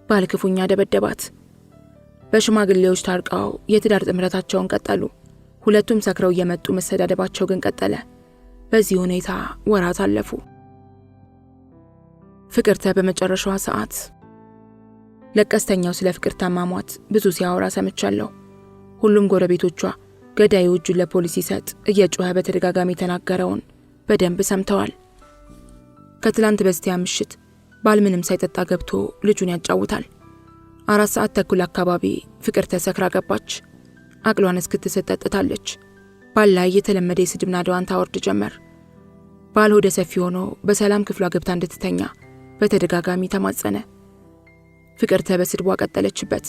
ባል ክፉኛ ደበደባት። በሽማግሌዎች ታርቀው የትዳር ጥምረታቸውን ቀጠሉ። ሁለቱም ሰክረው እየመጡ መሰዳደባቸው ግን ቀጠለ። በዚህ ሁኔታ ወራት አለፉ። ፍቅርተ በመጨረሻዋ ሰዓት ለቀስተኛው ስለ ፍቅርተ ማሟት ብዙ ሲያወራ ሰምቻለሁ። ሁሉም ጎረቤቶቿ ገዳዩ እጁን ለፖሊስ ሲሰጥ እየጮኸ በተደጋጋሚ ተናገረውን በደንብ ሰምተዋል። ከትላንት በስቲያ ምሽት ባል ምንም ሳይጠጣ ገብቶ ልጁን ያጫውታል። 4 ሰዓት ተኩል አካባቢ ፍቅርተ ሰክራ ገባች። አቅሏን እስክትሰጠጥታለች። ባል ላይ የተለመደ የስድብ ናዳዋን ታወርድ ጀመር። ባል ሆደ ሰፊ ሆኖ በሰላም ክፍሏ ገብታ እንድትተኛ በተደጋጋሚ ተማጸነ። ፍቅርተ በስድቧ ቀጠለችበት።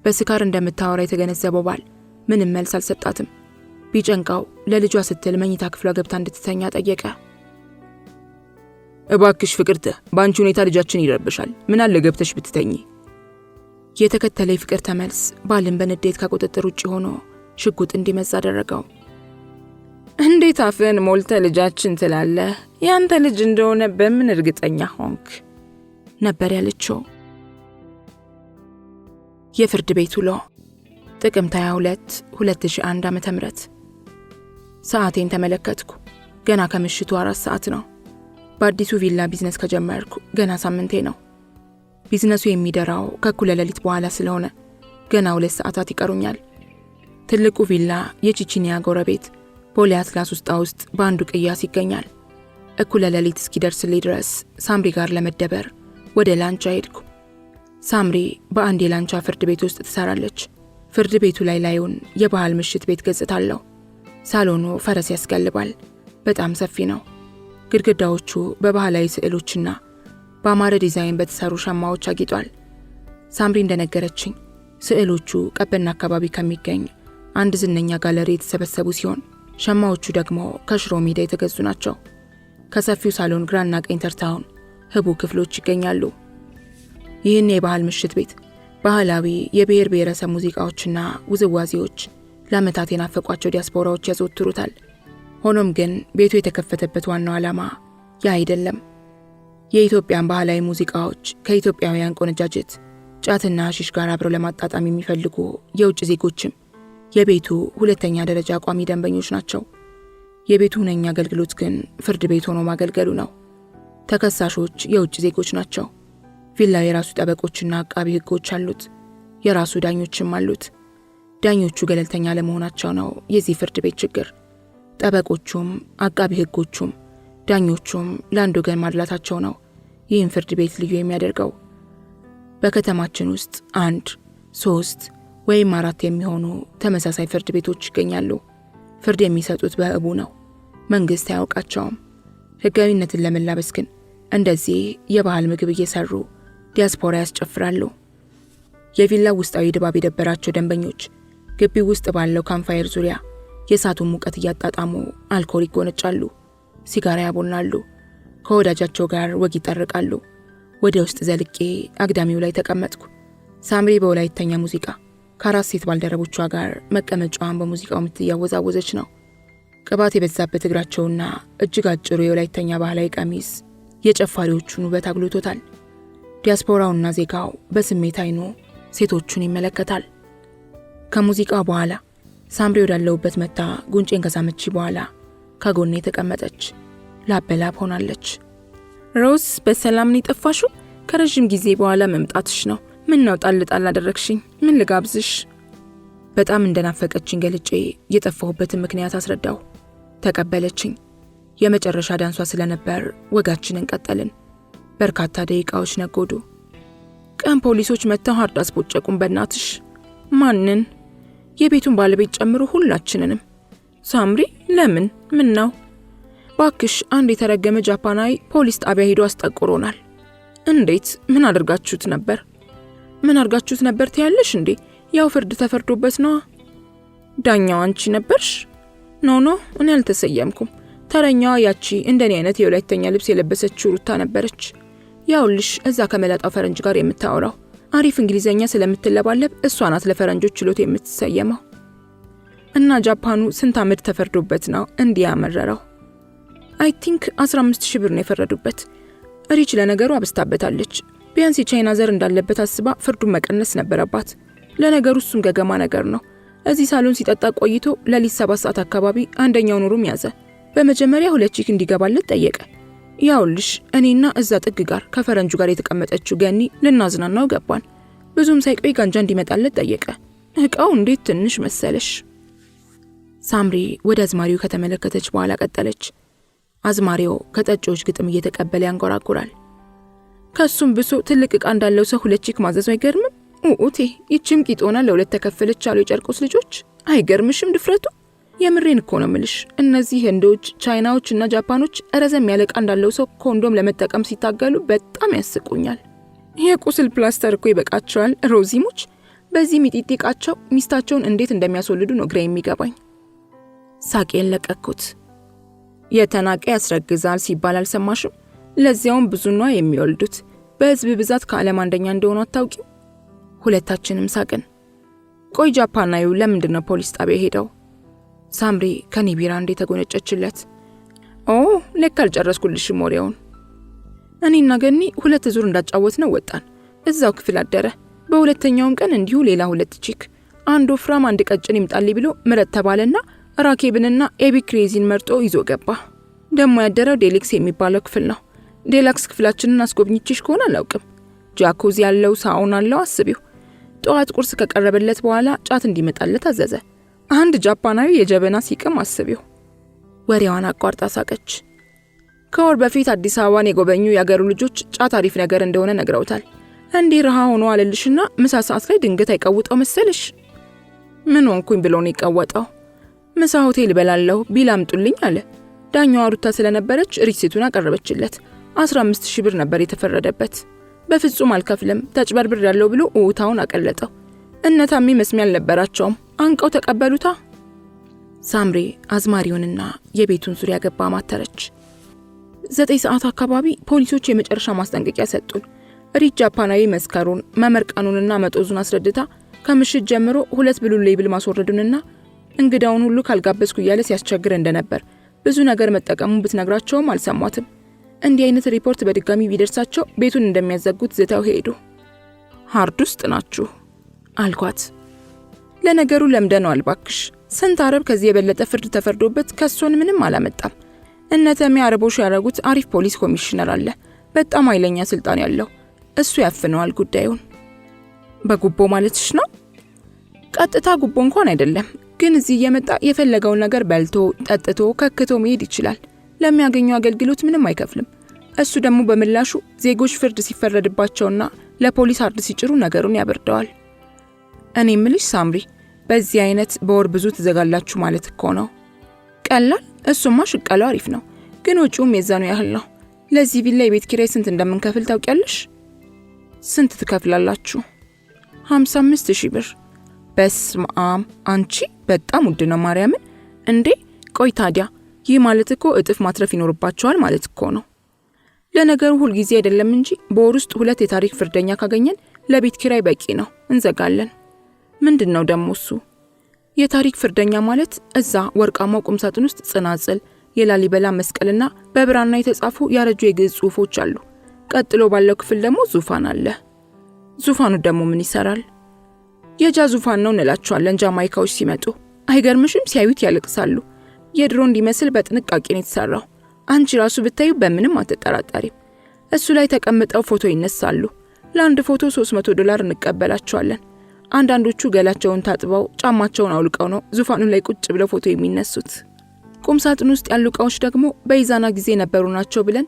በስካር እንደምታወራ የተገነዘበው ባል ምንም መልስ አልሰጣትም። ቢጨንቃው ለልጇ ስትል መኝታ ክፍሏ ገብታ እንድትተኛ ጠየቀ። እባክሽ ፍቅርተ፣ በአንቺ ሁኔታ ልጃችን ይረብሻል። ምን አለ ገብተሽ ብትተኚ? የተከተለ ፍቅርተ መልስ ባልን በንዴት ከቁጥጥር ውጪ ሆኖ ሽጉጥ እንዲመዛ አደረገው። እንዴት አፍን ሞልተ ልጃችን ትላለህ? ያንተ ልጅ እንደሆነ በምን እርግጠኛ ሆንክ? ነበር ያለችው። የፍርድ ቤት ውሎ ጥቅምት 22 2001 ዓ.ም። ሰዓቴን ተመለከትኩ። ገና ከምሽቱ 4 ሰዓት ነው። በአዲሱ ቪላ ቢዝነስ ከጀመርኩ ገና ሳምንቴ ነው። ቢዝነሱ የሚደራው ከእኩለ ሌሊት በኋላ ስለሆነ ገና 2 ሰዓታት ይቀሩኛል። ትልቁ ቪላ የቺቺኒያ ጎረቤት ቦሌ አትላስ ውስጥ በአንዱ ቅያስ ይገኛል። እኩለ ሌሊት እስኪደርስልኝ ድረስ ሳምሪ ጋር ለመደበር ወደ ላንቻ ሄድኩ። ሳምሪ በአንድ የላንቻ ፍርድ ቤት ውስጥ ትሰራለች። ፍርድ ቤቱ ላዩን የባህል ምሽት ቤት ገጽታ አለው። ሳሎኑ ፈረስ ያስጋልባል። በጣም ሰፊ ነው። ግድግዳዎቹ በባህላዊ ስዕሎችና በአማረ ዲዛይን በተሰሩ ሸማዎች አጊጧል። ሳምሪ እንደነገረችኝ ስዕሎቹ ቀበና አካባቢ ከሚገኝ አንድ ዝነኛ ጋለሪ የተሰበሰቡ ሲሆን ሸማዎቹ ደግሞ ከሽሮ ሜዳ የተገዙ ናቸው። ከሰፊው ሳሎን ግራና ቀኝ ተርታውን ህቡ ክፍሎች ይገኛሉ። ይህን የባህል ምሽት ቤት ባህላዊ የብሔር ብሔረሰብ ሙዚቃዎችና ውዝዋዜዎች ለዓመታት የናፈቋቸው ዲያስፖራዎች ያዘወትሩታል። ሆኖም ግን ቤቱ የተከፈተበት ዋናው ዓላማ ያ አይደለም። የኢትዮጵያን ባህላዊ ሙዚቃዎች ከኢትዮጵያውያን ቆነጃጅት ጫትና ሺሽ ጋር አብረው ለማጣጣም የሚፈልጉ የውጭ ዜጎችም የቤቱ ሁለተኛ ደረጃ ቋሚ ደንበኞች ናቸው። የቤቱ ሁነኛ አገልግሎት ግን ፍርድ ቤት ሆኖ ማገልገሉ ነው። ተከሳሾች የውጭ ዜጎች ናቸው። ቪላው የራሱ ጠበቆችና አቃቢ ህጎች አሉት። የራሱ ዳኞችም አሉት። ዳኞቹ ገለልተኛ ለመሆናቸው ነው የዚህ ፍርድ ቤት ችግር። ጠበቆቹም አቃቢ ህጎቹም ዳኞቹም ለአንድ ወገን ማድላታቸው ነው ይህን ፍርድ ቤት ልዩ የሚያደርገው። በከተማችን ውስጥ 1፣ 3 ወይም 4 የሚሆኑ ተመሳሳይ ፍርድ ቤቶች ይገኛሉ። ፍርድ የሚሰጡት በህቡ ነው። መንግስት አያውቃቸውም። ህጋዊነትን ለመላበስ ግን እንደዚህ የባህል ምግብ እየሰሩ ዲያስፖራ ያስጨፍራሉ። የቪላው ውስጣዊ ድባብ የደበራቸው ደንበኞች ግቢው ውስጥ ባለው ካምፋየር ዙሪያ የእሳቱን ሙቀት እያጣጣሙ አልኮል ይጎነጫሉ፣ ሲጋራ ያቦናሉ፣ ከወዳጃቸው ጋር ወግ ይጠርቃሉ። ወደ ውስጥ ዘልቄ አግዳሚው ላይ ተቀመጥኩ። ሳምሪ በወላይተኛ ሙዚቃ ከ4 ሴት ባልደረቦቿ ጋር መቀመጫዋን በሙዚቃው የምትያወዛወዘች ነው። ቅባት የበዛበት እግራቸውና እጅግ አጭሩ የወላይተኛ ባህላዊ ቀሚስ የጨፋሪዎቹን ውበት አግሎቶታል። ዲያስፖራውና ዜጋው በስሜት አይኑ ሴቶቹን ይመለከታል። ከሙዚቃ በኋላ ሳምሪ ወዳለውበት መታ ጉንጬን ከሳመች በኋላ ከጎኔ ተቀመጠች። ላበላብ ሆናለች። ሮዝ በሰላም ነው የጠፋሽው? ከረጅም ጊዜ በኋላ መምጣትሽ ነው። ምን ነው ጣል አደረግሽኝ? ምን ልጋብዝሽ? በጣም እንደናፈቀችኝ ገልጬ የጠፋሁበትን ምክንያት አስረዳው። ተቀበለችኝ። የመጨረሻ ዳንሷ ስለነበር ወጋችንን ቀጠልን። በርካታ ደቂቃዎች ነጎዱ። ቀን ፖሊሶች መጥተው ሀርድ አስቦጨቁን። በእናትሽ ማንን? የቤቱን ባለቤት ጨምሮ ሁላችንንም። ሳምሪ ለምን? ምን ነው? ባክሽ አንድ የተረገመ ጃፓናዊ ፖሊስ ጣቢያ ሄዶ አስጠቁሮናል። እንዴት? ምን አድርጋችሁት ነበር? ምን አድርጋችሁት ነበር ትያለሽ እንዴ? ያው ፍርድ ተፈርዶበት ነው። ዳኛው አንቺ ነበርሽ? ኖ እኔ አልተሰየምኩም። ተረኛዋ ያቺ እንደኔ አይነት የወላይተኛ ልብስ የለበሰችው ሩታ ነበረች። ያውልሽ እዛ ከመላጣው ፈረንጅ ጋር የምታወራው አሪፍ እንግሊዘኛ ስለምትለባለብ እሷ ናት ለፈረንጆች ችሎት የምትሰየመው። እና ጃፓኑ ስንት ዓመት ተፈርዶበት ነው እንዲህ ያመረረው? አይ ቲንክ 15,000 ብር ነው የፈረዱበት። ሪች ለነገሩ አብስታበታለች። ቢያንስ የቻይና ዘር እንዳለበት አስባ ፍርዱን መቀነስ ነበረባት። ለነገሩ እሱም ገገማ ነገር ነው። እዚህ ሳሎን ሲጠጣ ቆይቶ ለሊት 7 ሰዓት አካባቢ አንደኛውን ሩም ያዘ። በመጀመሪያ 2 ቺክ እንዲገባለት ጠየቀ። ያውልሽ እኔና እዛ ጥግ ጋር ከፈረንጁ ጋር የተቀመጠችው ገኒ ልናዝናናው ገባን። ብዙም ሳይቆይ ጋንጃ እንዲመጣለት ጠየቀ። እቃው እንዴት ትንሽ መሰለሽ። ሳምሪ ወደ አዝማሪው ከተመለከተች በኋላ ቀጠለች። አዝማሪው ከጠጪዎች ግጥም እየተቀበለ ያንጎራጉራል። ከሱም ብሶ ትልቅ እቃ እንዳለው ሰው 2 ቺክ ማዘዙ አይገርምም? ኡኡቴ ይችም ቂጦና ለ2 ተከፈለች አሉ የጨርቆስ ልጆች። አይገርምሽም ድፍረቱ? የምሬን እኮ ነው ምልሽ። እነዚህ ህንዶች፣ ቻይናዎች እና ጃፓኖች ረዘም ያለ እቃ እንዳለው ሰው ኮንዶም ለመጠቀም ሲታገሉ በጣም ያስቁኛል። የቁስል ፕላስተር እኮ ይበቃቸዋል ሮዚሞች። በዚህ ሚጢጢ እቃቸው ሚስታቸውን እንዴት እንደሚያስወልዱ ነው ግራ የሚገባኝ። ሳቄን ለቀኩት። የተናቀ ያስረግዛል ሲባል አልሰማሽም? ለዚያውም ብዙና የሚወልዱት በህዝብ ብዛት ከዓለም አንደኛ እንደሆኑ አታውቂው? ሁለታችንም ሳቅን። ቆይ ጃፓናዊው ለምንድን ነው ፖሊስ ጣቢያ ሄደው? ሳምሪ ከኔ ቢራ እንዴ ተጎነጨችለት። ለካ አልጨረስኩልሽም ወሬውን። እኔና ገኒ 2 ዙር እንዳጫወት ነው ወጣን። እዛው ክፍል አደረ። በሁለተኛውም ቀን እንዲሁ ሌላ 2 ቺክ፣ አንድ ወፍራም አንድ ቀጭን ይምጣልኝ ብሎ ምረት ተባለና ራኬብንና ኤቢ ክሬዚን መርጦ ይዞ ገባ። ደሞ ያደረው ዴሊክስ የሚባለው ክፍል ነው። ዴላክስ ክፍላችንን አስጎብኝቼሽ ከሆነ አላውቅም። ጃኩዚ ያለው ሳውና አለው። አስቢው። ጠዋት ቁርስ ከቀረበለት በኋላ ጫት እንዲመጣለት አዘዘ። አንድ ጃፓናዊ የጀበና ሲቅም አስቢው። ወሬዋን አቋርጣ ሳቀች። ከወር በፊት አዲስ አበባን የጎበኙ የአገሩ ልጆች ጫት አሪፍ ነገር እንደሆነ ነግረውታል። እንዲህ ረሃ ሆኖ አለልሽና ምሳ ሰዓት ላይ ድንገት አይቀውጠው መሰልሽ? ምን ሆንኩኝ ብሎ ነው የቀወጠው? ምሳ ሆቴል በላለሁ ቢል አምጡልኝ አለ። ዳኛዋ ሩታ ስለነበረች ሪሲቱን አቀረበችለት። 15,000 ብር ነበር የተፈረደበት። በፍጹም አልከፍልም ተጭበርብር ያለው ብሎ ኡታውን አቀለጠው። እነታሚ መስሚያ አልነበራቸውም፣ አንቀው ተቀበሉታ። ሳምሪ አዝማሪውንና የቤቱን ዙሪያ ገባ ማተረች። 9 ሰዓት አካባቢ ፖሊሶች የመጨረሻ ማስጠንቀቂያ ሰጡን። ሪት ጃፓናዊ መስከሩን መመርቃኑንና መጦዙን አስረድታ ከምሽት ጀምሮ 2 ብሉ ሌብል ማስወረዱንና እንግዳውን ሁሉ ካልጋበዝኩ እያለ ሲያስቸግር እንደነበር ብዙ ነገር መጠቀሙን ብትነግራቸውም አልሰሟትም። እንዲህ አይነት ሪፖርት በድጋሚ ቢደርሳቸው ቤቱን እንደሚያዘጉት ዝተው ሄዱ። ሃርድ ውስጥ ናችሁ አልኳት። ለነገሩ ለምደነዋል ባክሽ። ስንት አረብ ከዚህ የበለጠ ፍርድ ተፈርዶበት ከሶን ምንም አላመጣም። እነተሚ አረቦች ያረጉት አሪፍ ፖሊስ ኮሚሽነር አለ፣ በጣም ኃይለኛ ስልጣን ያለው። እሱ ያፍነዋል ጉዳዩን። በጉቦ ማለትሽ ነው? ቀጥታ ጉቦ እንኳን አይደለም፣ ግን እዚህ እየመጣ የፈለገውን ነገር በልቶ ጠጥቶ ከክቶ መሄድ ይችላል። ለሚያገኘው አገልግሎት ምንም አይከፍልም። እሱ ደግሞ በምላሹ ዜጎች ፍርድ ሲፈረድባቸውና ለፖሊስ አርድ ሲጭሩ ነገሩን ያበርደዋል። እኔ ምልሽ ሳምሪ፣ በዚህ አይነት በወር ብዙ ትዘጋላችሁ ማለት እኮ ነው። ቀላል? እሱማ ሽቀላው አሪፍ ነው፣ ግን ወጪውም የዛኑ ያህል ነው። ለዚህ ቪላ የቤት ኪራይ ስንት እንደምንከፍል ታውቂያለሽ? ስንት ትከፍላላችሁ? 55,000 ብር። በስማም አንቺ በጣም ውድ ነው ማርያምን። እንዴ ቆይ ታዲያ ይህ ማለት እኮ እጥፍ ማትረፍ ይኖርባቸዋል ማለት እኮ ነው። ለነገሩ ሁል ጊዜ አይደለም እንጂ በወር ውስጥ 2 የታሪክ ፍርደኛ ካገኘን ለቤት ኪራይ በቂ ነው፣ እንዘጋለን። ምንድነው ደግሞ እሱ? የታሪክ ፍርደኛ ማለት እዛ ወርቃማው ቁም ሳጥን ውስጥ ጽናጽል፣ የላሊበላ መስቀልና በብራና የተጻፉ ያረጁ የግዕዝ ጽሑፎች አሉ። ቀጥሎ ባለው ክፍል ደግሞ ዙፋን አለ። ዙፋኑ ደግሞ ምን ይሰራል? የጃ ዙፋን ነው እንላቸዋለን ጃማይካዎች ሲመጡ። አይገርምሽም? ሲያዩት ያለቅሳሉ። የድሮ እንዲመስል በጥንቃቄ ነው የተሰራው። አንቺ ራሱ ብታዩ በምንም አትጠራጠሪም። እሱ ላይ ተቀምጠው ፎቶ ይነሳሉ። ለአንድ ፎቶ $300 እንቀበላቸዋለን። አንዳንዶቹ ገላቸውን ታጥበው ጫማቸውን አውልቀው ነው ዙፋኑ ላይ ቁጭ ብለው ፎቶ የሚነሱት። ቁም ሳጥን ውስጥ ያሉ ዕቃዎች ደግሞ በኢዛና ጊዜ ነበሩ ናቸው ብለን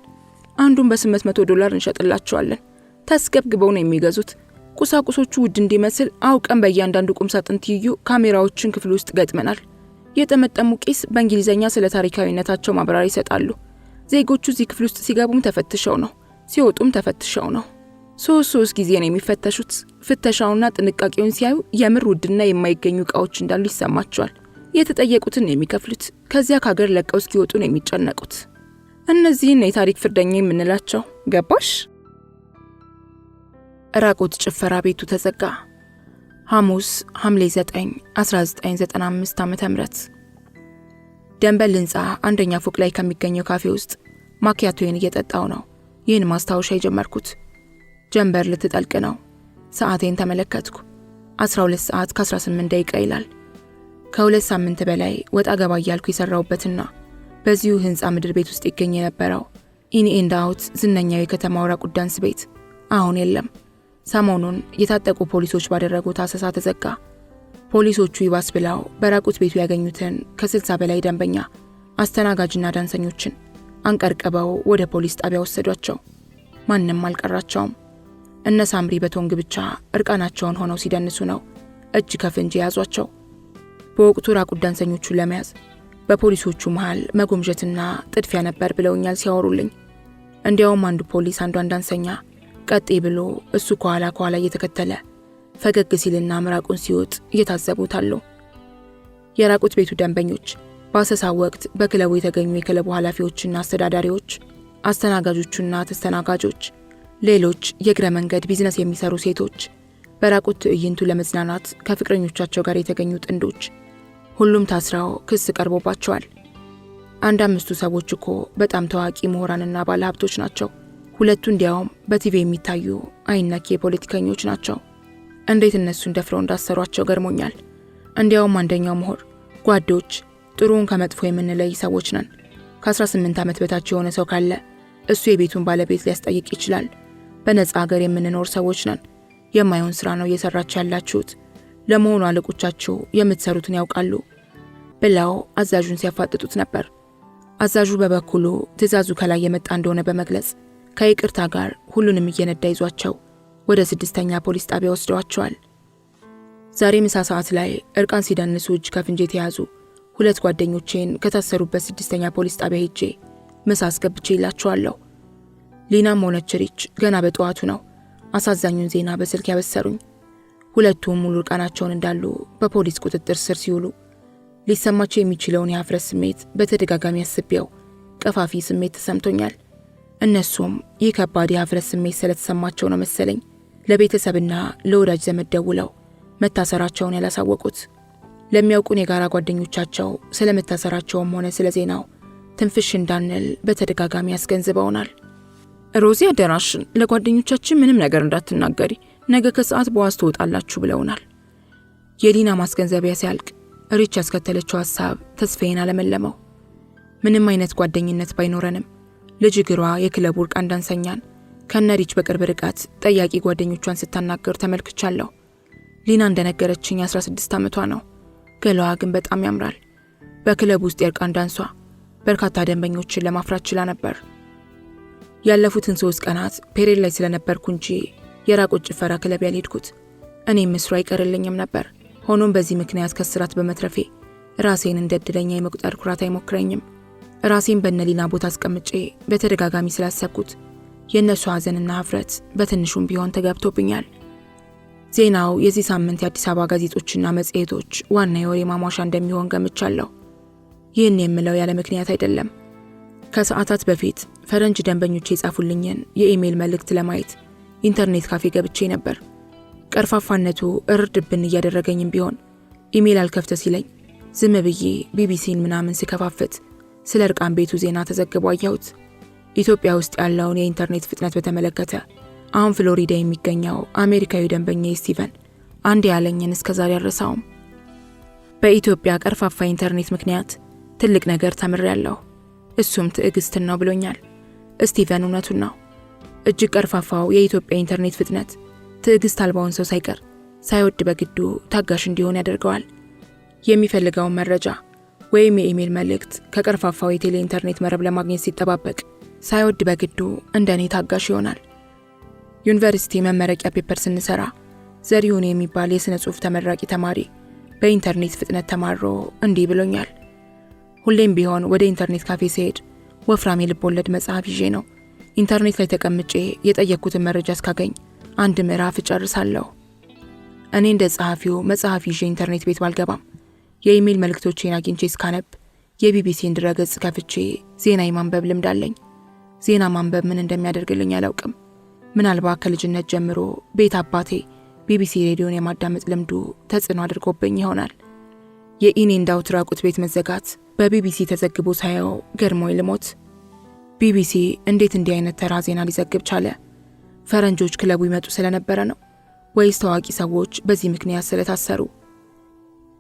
አንዱን $800 እንሸጥላቸዋለን። ተስገብግበው ነው የሚገዙት። ቁሳቁሶቹ ውድ እንዲመስል አውቀን በእያንዳንዱ ቁም ሳጥን ትይዩ ካሜራዎችን ክፍል ውስጥ ገጥመናል። የጠመጠሙ ቄስ በእንግሊዘኛ ስለ ታሪካዊነታቸው ማብራሪያ ይሰጣሉ። ዜጎቹ እዚህ ክፍል ውስጥ ሲገቡም ተፈትሸው ነው፣ ሲወጡም ተፈትሸው ነው። ሶስት ጊዜ ነው የሚፈተሹት። ፍተሻውና ጥንቃቄውን ሲያዩ የምር ውድና የማይገኙ ዕቃዎች እንዳሉ ይሰማቸዋል። የተጠየቁትን የሚከፍሉት። ከዚያ ከሀገር ለቀው እስኪወጡ ነው የሚጨነቁት። እነዚህን የታሪክ ፍርደኛ የምንላቸው። ገባሽ? ራቁት ጭፈራ ቤቱ ተዘጋ። ሐሙስ ሐምሌ 9 1995 ዓ.ም ደንበል ህንፃ አንደኛ ፎቅ ላይ ከሚገኘው ካፌ ውስጥ ማኪያቶዬን እየጠጣው ነው ይህን ማስታወሻ የጀመርኩት። ጀንበር ልትጠልቅ ነው። ሰዓቴን ተመለከትኩ። 12 ሰዓት ከ18 ደቂቃ ይላል። ከ2 ሳምንት በላይ ወጣ ገባ እያልኩ የሰራሁበትና በዚሁ ህንፃ ምድር ቤት ውስጥ ይገኝ የነበረው ኢን ኤንድ አውት ዝነኛው የከተማው ራቁት ዳንስ ቤት አሁን የለም። ሰሞኑን የታጠቁ ፖሊሶች ባደረጉት አሰሳ ተዘጋ። ፖሊሶቹ ይባስ ብለው በራቁት ቤቱ ያገኙትን ከ60 በላይ ደንበኛ አስተናጋጅና ዳንሰኞችን አንቀርቅበው ወደ ፖሊስ ጣቢያ ወሰዷቸው። ማንም አልቀራቸውም። እነ ሳምሪ በቶንግ ብቻ እርቃናቸውን ሆነው ሲደንሱ ነው እጅ ከፍንጅ ያዟቸው። በወቅቱ ራቁት ዳንሰኞቹን ለመያዝ በፖሊሶቹ መሃል መጎምጀትና ጥድፊያ ነበር ብለውኛል ሲያወሩልኝ። እንዲያውም አንዱ ፖሊስ አንዷን ዳንሰኛ ቀጤ ብሎ እሱ ከኋላ እየተከተለ ፈገግ ሲልና ምራቁን ሲወጥ እየታዘቡታሉ። የራቁት ቤቱ ደንበኞች በአሰሳው ወቅት በክለቡ የተገኙ የክለቡ ኃላፊዎችና አስተዳዳሪዎች፣ አስተናጋጆቹና ተስተናጋጆች፣ ሌሎች የእግረ መንገድ ቢዝነስ የሚሰሩ ሴቶች፣ በራቁት ትዕይንቱ ለመዝናናት ከፍቅረኞቻቸው ጋር የተገኙ ጥንዶች ሁሉም ታስረው ክስ ቀርቦባቸዋል። 5 ሰዎች እኮ በጣም ታዋቂ ምሁራንና ባለሀብቶች ናቸው። 2 እንዲያውም በቲቪ የሚታዩ አይነኬ ፖለቲከኞች ናቸው። እንዴት እነሱን ደፍረው እንዳሰሯቸው ገርሞኛል። እንዲያውም አንደኛው ምሁር ጓዶች ጥሩውን ከመጥፎ የምንለይ ሰዎች ነን። ከ18 ዓመት በታች የሆነ ሰው ካለ እሱ የቤቱን ባለቤት ሊያስጠይቅ ይችላል። በነፃ ሀገር የምንኖር ሰዎች ነን። የማይሆን ስራ ነው እየሰራችሁ ያላችሁት። ለመሆኑ አለቆቻችሁ የምትሰሩትን ያውቃሉ? ብለው አዛዡን ሲያፋጥጡት ነበር። አዛዡ በበኩሉ ትዕዛዙ ከላይ የመጣ እንደሆነ በመግለጽ ከይቅርታ ጋር ሁሉንም እየነዳ ይዟቸው ወደ 6ኛ ፖሊስ ጣቢያ ወስደዋቸዋል። ዛሬ ምሳ ሰዓት ላይ እርቃን ሲደንሱ እጅ ከፍንጅ የተያዙ 2 ጓደኞቼን ከታሰሩበት 6ኛ ፖሊስ ጣቢያ ሄጄ ምሳ አስገብቼ ይላቸዋለሁ። ሊናም ሆነች ሪች ገና በጠዋቱ ነው አሳዛኙን ዜና በስልክ ያበሰሩኝ። ሁለቱም ሙሉ እርቃናቸውን እንዳሉ በፖሊስ ቁጥጥር ስር ሲውሉ ሊሰማቸው የሚችለውን የሀፍረት ስሜት በተደጋጋሚ አስቤው ቀፋፊ ስሜት ተሰምቶኛል። እነሱም ይህ ከባድ የሀፍረት ስሜት ስለተሰማቸው ነው መሰለኝ ለቤተሰብና ለወዳጅ ዘመድ ደውለው መታሰራቸውን ያላሳወቁት። ለሚያውቁን የጋራ ጓደኞቻቸው ስለመታሰራቸውም ሆነ ስለ ዜናው ትንፍሽ እንዳንል በተደጋጋሚ ያስገንዝበውናል። ሮዚ አደራሽን ለጓደኞቻችን ምንም ነገር እንዳትናገሪ፣ ነገ ከሰዓት በዋስ ትወጣላችሁ ብለውናል። የሊና ማስገንዘቢያ ሲያልቅ ሪች ያስከተለችው ሐሳብ ተስፋዬን አለመለመው። ምንም አይነት ጓደኝነት ባይኖረንም ልጅ እግሯ የክለቡ እርቃን ዳንሰኛን ከነሪች በቅርብ ርቀት ጠያቂ ጓደኞቿን ስታናገር ተመልክቻለሁ። ሊና እንደነገረችኝ 16 ዓመቷ ነው። ገላዋ ግን በጣም ያምራል። በክለቡ ውስጥ የእርቃን ዳንሷ በርካታ ደንበኞችን ለማፍራት ችላ ነበር። ያለፉትን 3 ቀናት ፔሬድ ላይ ስለነበርኩ እንጂ የራቆት ጭፈራ ክለብ ያልሄድኩት እኔም ምስሩ አይቀርልኝም ነበር። ሆኖም በዚህ ምክንያት ከስራት በመትረፌ ራሴን እንደ ዕድለኛ የመቁጠር ኩራት አይሞክረኝም። ራሴን በነሊና ቦታ አስቀምጬ በተደጋጋሚ ስላሰብኩት የእነሱ ሐዘንና ሀፍረት በትንሹም ቢሆን ተገብቶብኛል። ዜናው የዚህ ሳምንት የአዲስ አበባ ጋዜጦችና መጽሔቶች ዋና የወሬ ማሟሻ እንደሚሆን ገምቻለሁ። ይህን የምለው ያለ ምክንያት አይደለም። ከሰዓታት በፊት ፈረንጅ ደንበኞች የጻፉልኝን የኢሜል መልእክት ለማየት ኢንተርኔት ካፌ ገብቼ ነበር። ቀርፋፋነቱ እርድብን እያደረገኝም ቢሆን ኢሜል አልከፍተ ሲለኝ ዝም ብዬ ቢቢሲን ምናምን ስከፋፍት ስለ እርቃን ቤቱ ዜና ተዘግቦ አየሁት። ኢትዮጵያ ውስጥ ያለውን የኢንተርኔት ፍጥነት በተመለከተ አሁን ፍሎሪዳ የሚገኘው አሜሪካዊ ደንበኛ ስቲቨን አንድ ያለኝን እስከዛሬ አልረሳውም። በኢትዮጵያ ቀርፋፋ ኢንተርኔት ምክንያት ትልቅ ነገር ተምሬያለሁ፣ እሱም ትዕግስትን ነው ብሎኛል። ስቲቨን እውነቱን ነው። እጅግ ቀርፋፋው የኢትዮጵያ ኢንተርኔት ፍጥነት ትዕግስት አልባውን ሰው ሳይቀር ሳይወድ በግዱ ታጋሽ እንዲሆን ያደርገዋል። የሚፈልገውን መረጃ ወይም የኢሜል መልእክት ከቀርፋፋው የቴሌ ኢንተርኔት መረብ ለማግኘት ሲጠባበቅ ሳይወድ በግዱ እንደኔ ታጋሽ ይሆናል። ዩኒቨርሲቲ መመረቂያ ፔፐር ስንሰራ ዘሪሁን የሚባል የሥነ ጽሑፍ ተመራቂ ተማሪ በኢንተርኔት ፍጥነት ተማሮ እንዲህ ብሎኛል። ሁሌም ቢሆን ወደ ኢንተርኔት ካፌ ሲሄድ ወፍራም የልብ ወለድ መጽሐፍ ይዤ ነው። ኢንተርኔት ላይ ተቀምጬ የጠየቅኩትን መረጃ እስካገኝ አንድ ምዕራፍ እጨርሳለሁ። እኔ እንደ ጸሐፊው መጽሐፍ ይዤ ኢንተርኔት ቤት ባልገባም የኢሜል መልእክቶቼን አግኝቼ እስካነብ የቢቢሲን ድረገጽ ከፍቼ ዜና የማንበብ ልምድ አለኝ። ዜና ማንበብ ምን እንደሚያደርግልኝ አላውቅም። ምናልባት ከልጅነት ጀምሮ ቤት አባቴ ቢቢሲ ሬዲዮን የማዳመጥ ልምዱ ተጽዕኖ አድርጎብኝ ይሆናል። የኢኔን ዳውት ራቁት ቤት መዘጋት በቢቢሲ ተዘግቦ ሳየው ገርሞኝ ልሞት። ቢቢሲ እንዴት እንዲህ አይነት ተራ ዜና ሊዘግብ ቻለ? ፈረንጆች ክለቡ ይመጡ ስለነበረ ነው ወይስ ታዋቂ ሰዎች በዚህ ምክንያት ስለታሰሩ?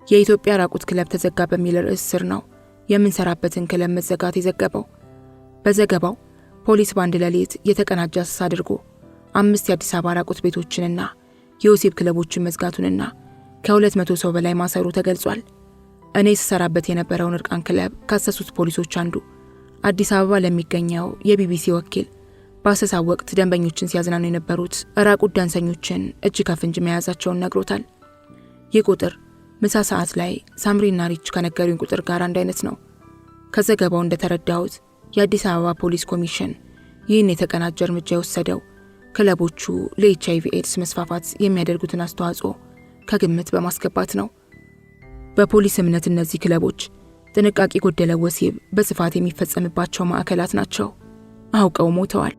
የኢትዮጵያ ራቁት ክለብ ተዘጋ በሚል ርዕስ ስር ነው የምንሰራበትን ክለብ መዘጋት የዘገበው። በዘገባው ፖሊስ በአንድ ሌሊት የተቀናጀ አሰሳ አድርጎ 5 የአዲስ አበባ ራቁት ቤቶችንና የወሲብ ክለቦችን መዝጋቱንና ከ200 ሰው በላይ ማሰሩ ተገልጿል። እኔ ስሰራበት የነበረውን እርቃን ክለብ ካሰሱት ፖሊሶች አንዱ አዲስ አበባ ለሚገኘው የቢቢሲ ወኪል በአሰሳው ወቅት ደንበኞችን ሲያዝናኑ የነበሩት ራቁት ዳንሰኞችን እጅ ከፍንጅ መያዛቸውን ነግሮታል። ይህ ቁጥር ምሳ ሰዓት ላይ ሳምሪና ሪች ከነገሩኝ ቁጥር ጋር አንድ አይነት ነው። ከዘገባው እንደተረዳሁት የአዲስ አበባ ፖሊስ ኮሚሽን ይህን የተቀናጀ እርምጃ የወሰደው ክለቦቹ ለኤችአይቪ ኤድስ መስፋፋት የሚያደርጉትን አስተዋጽኦ ከግምት በማስገባት ነው። በፖሊስ እምነት እነዚህ ክለቦች ጥንቃቄ ጎደለው ወሲብ በስፋት የሚፈጸምባቸው ማዕከላት ናቸው። አውቀው ሞተዋል።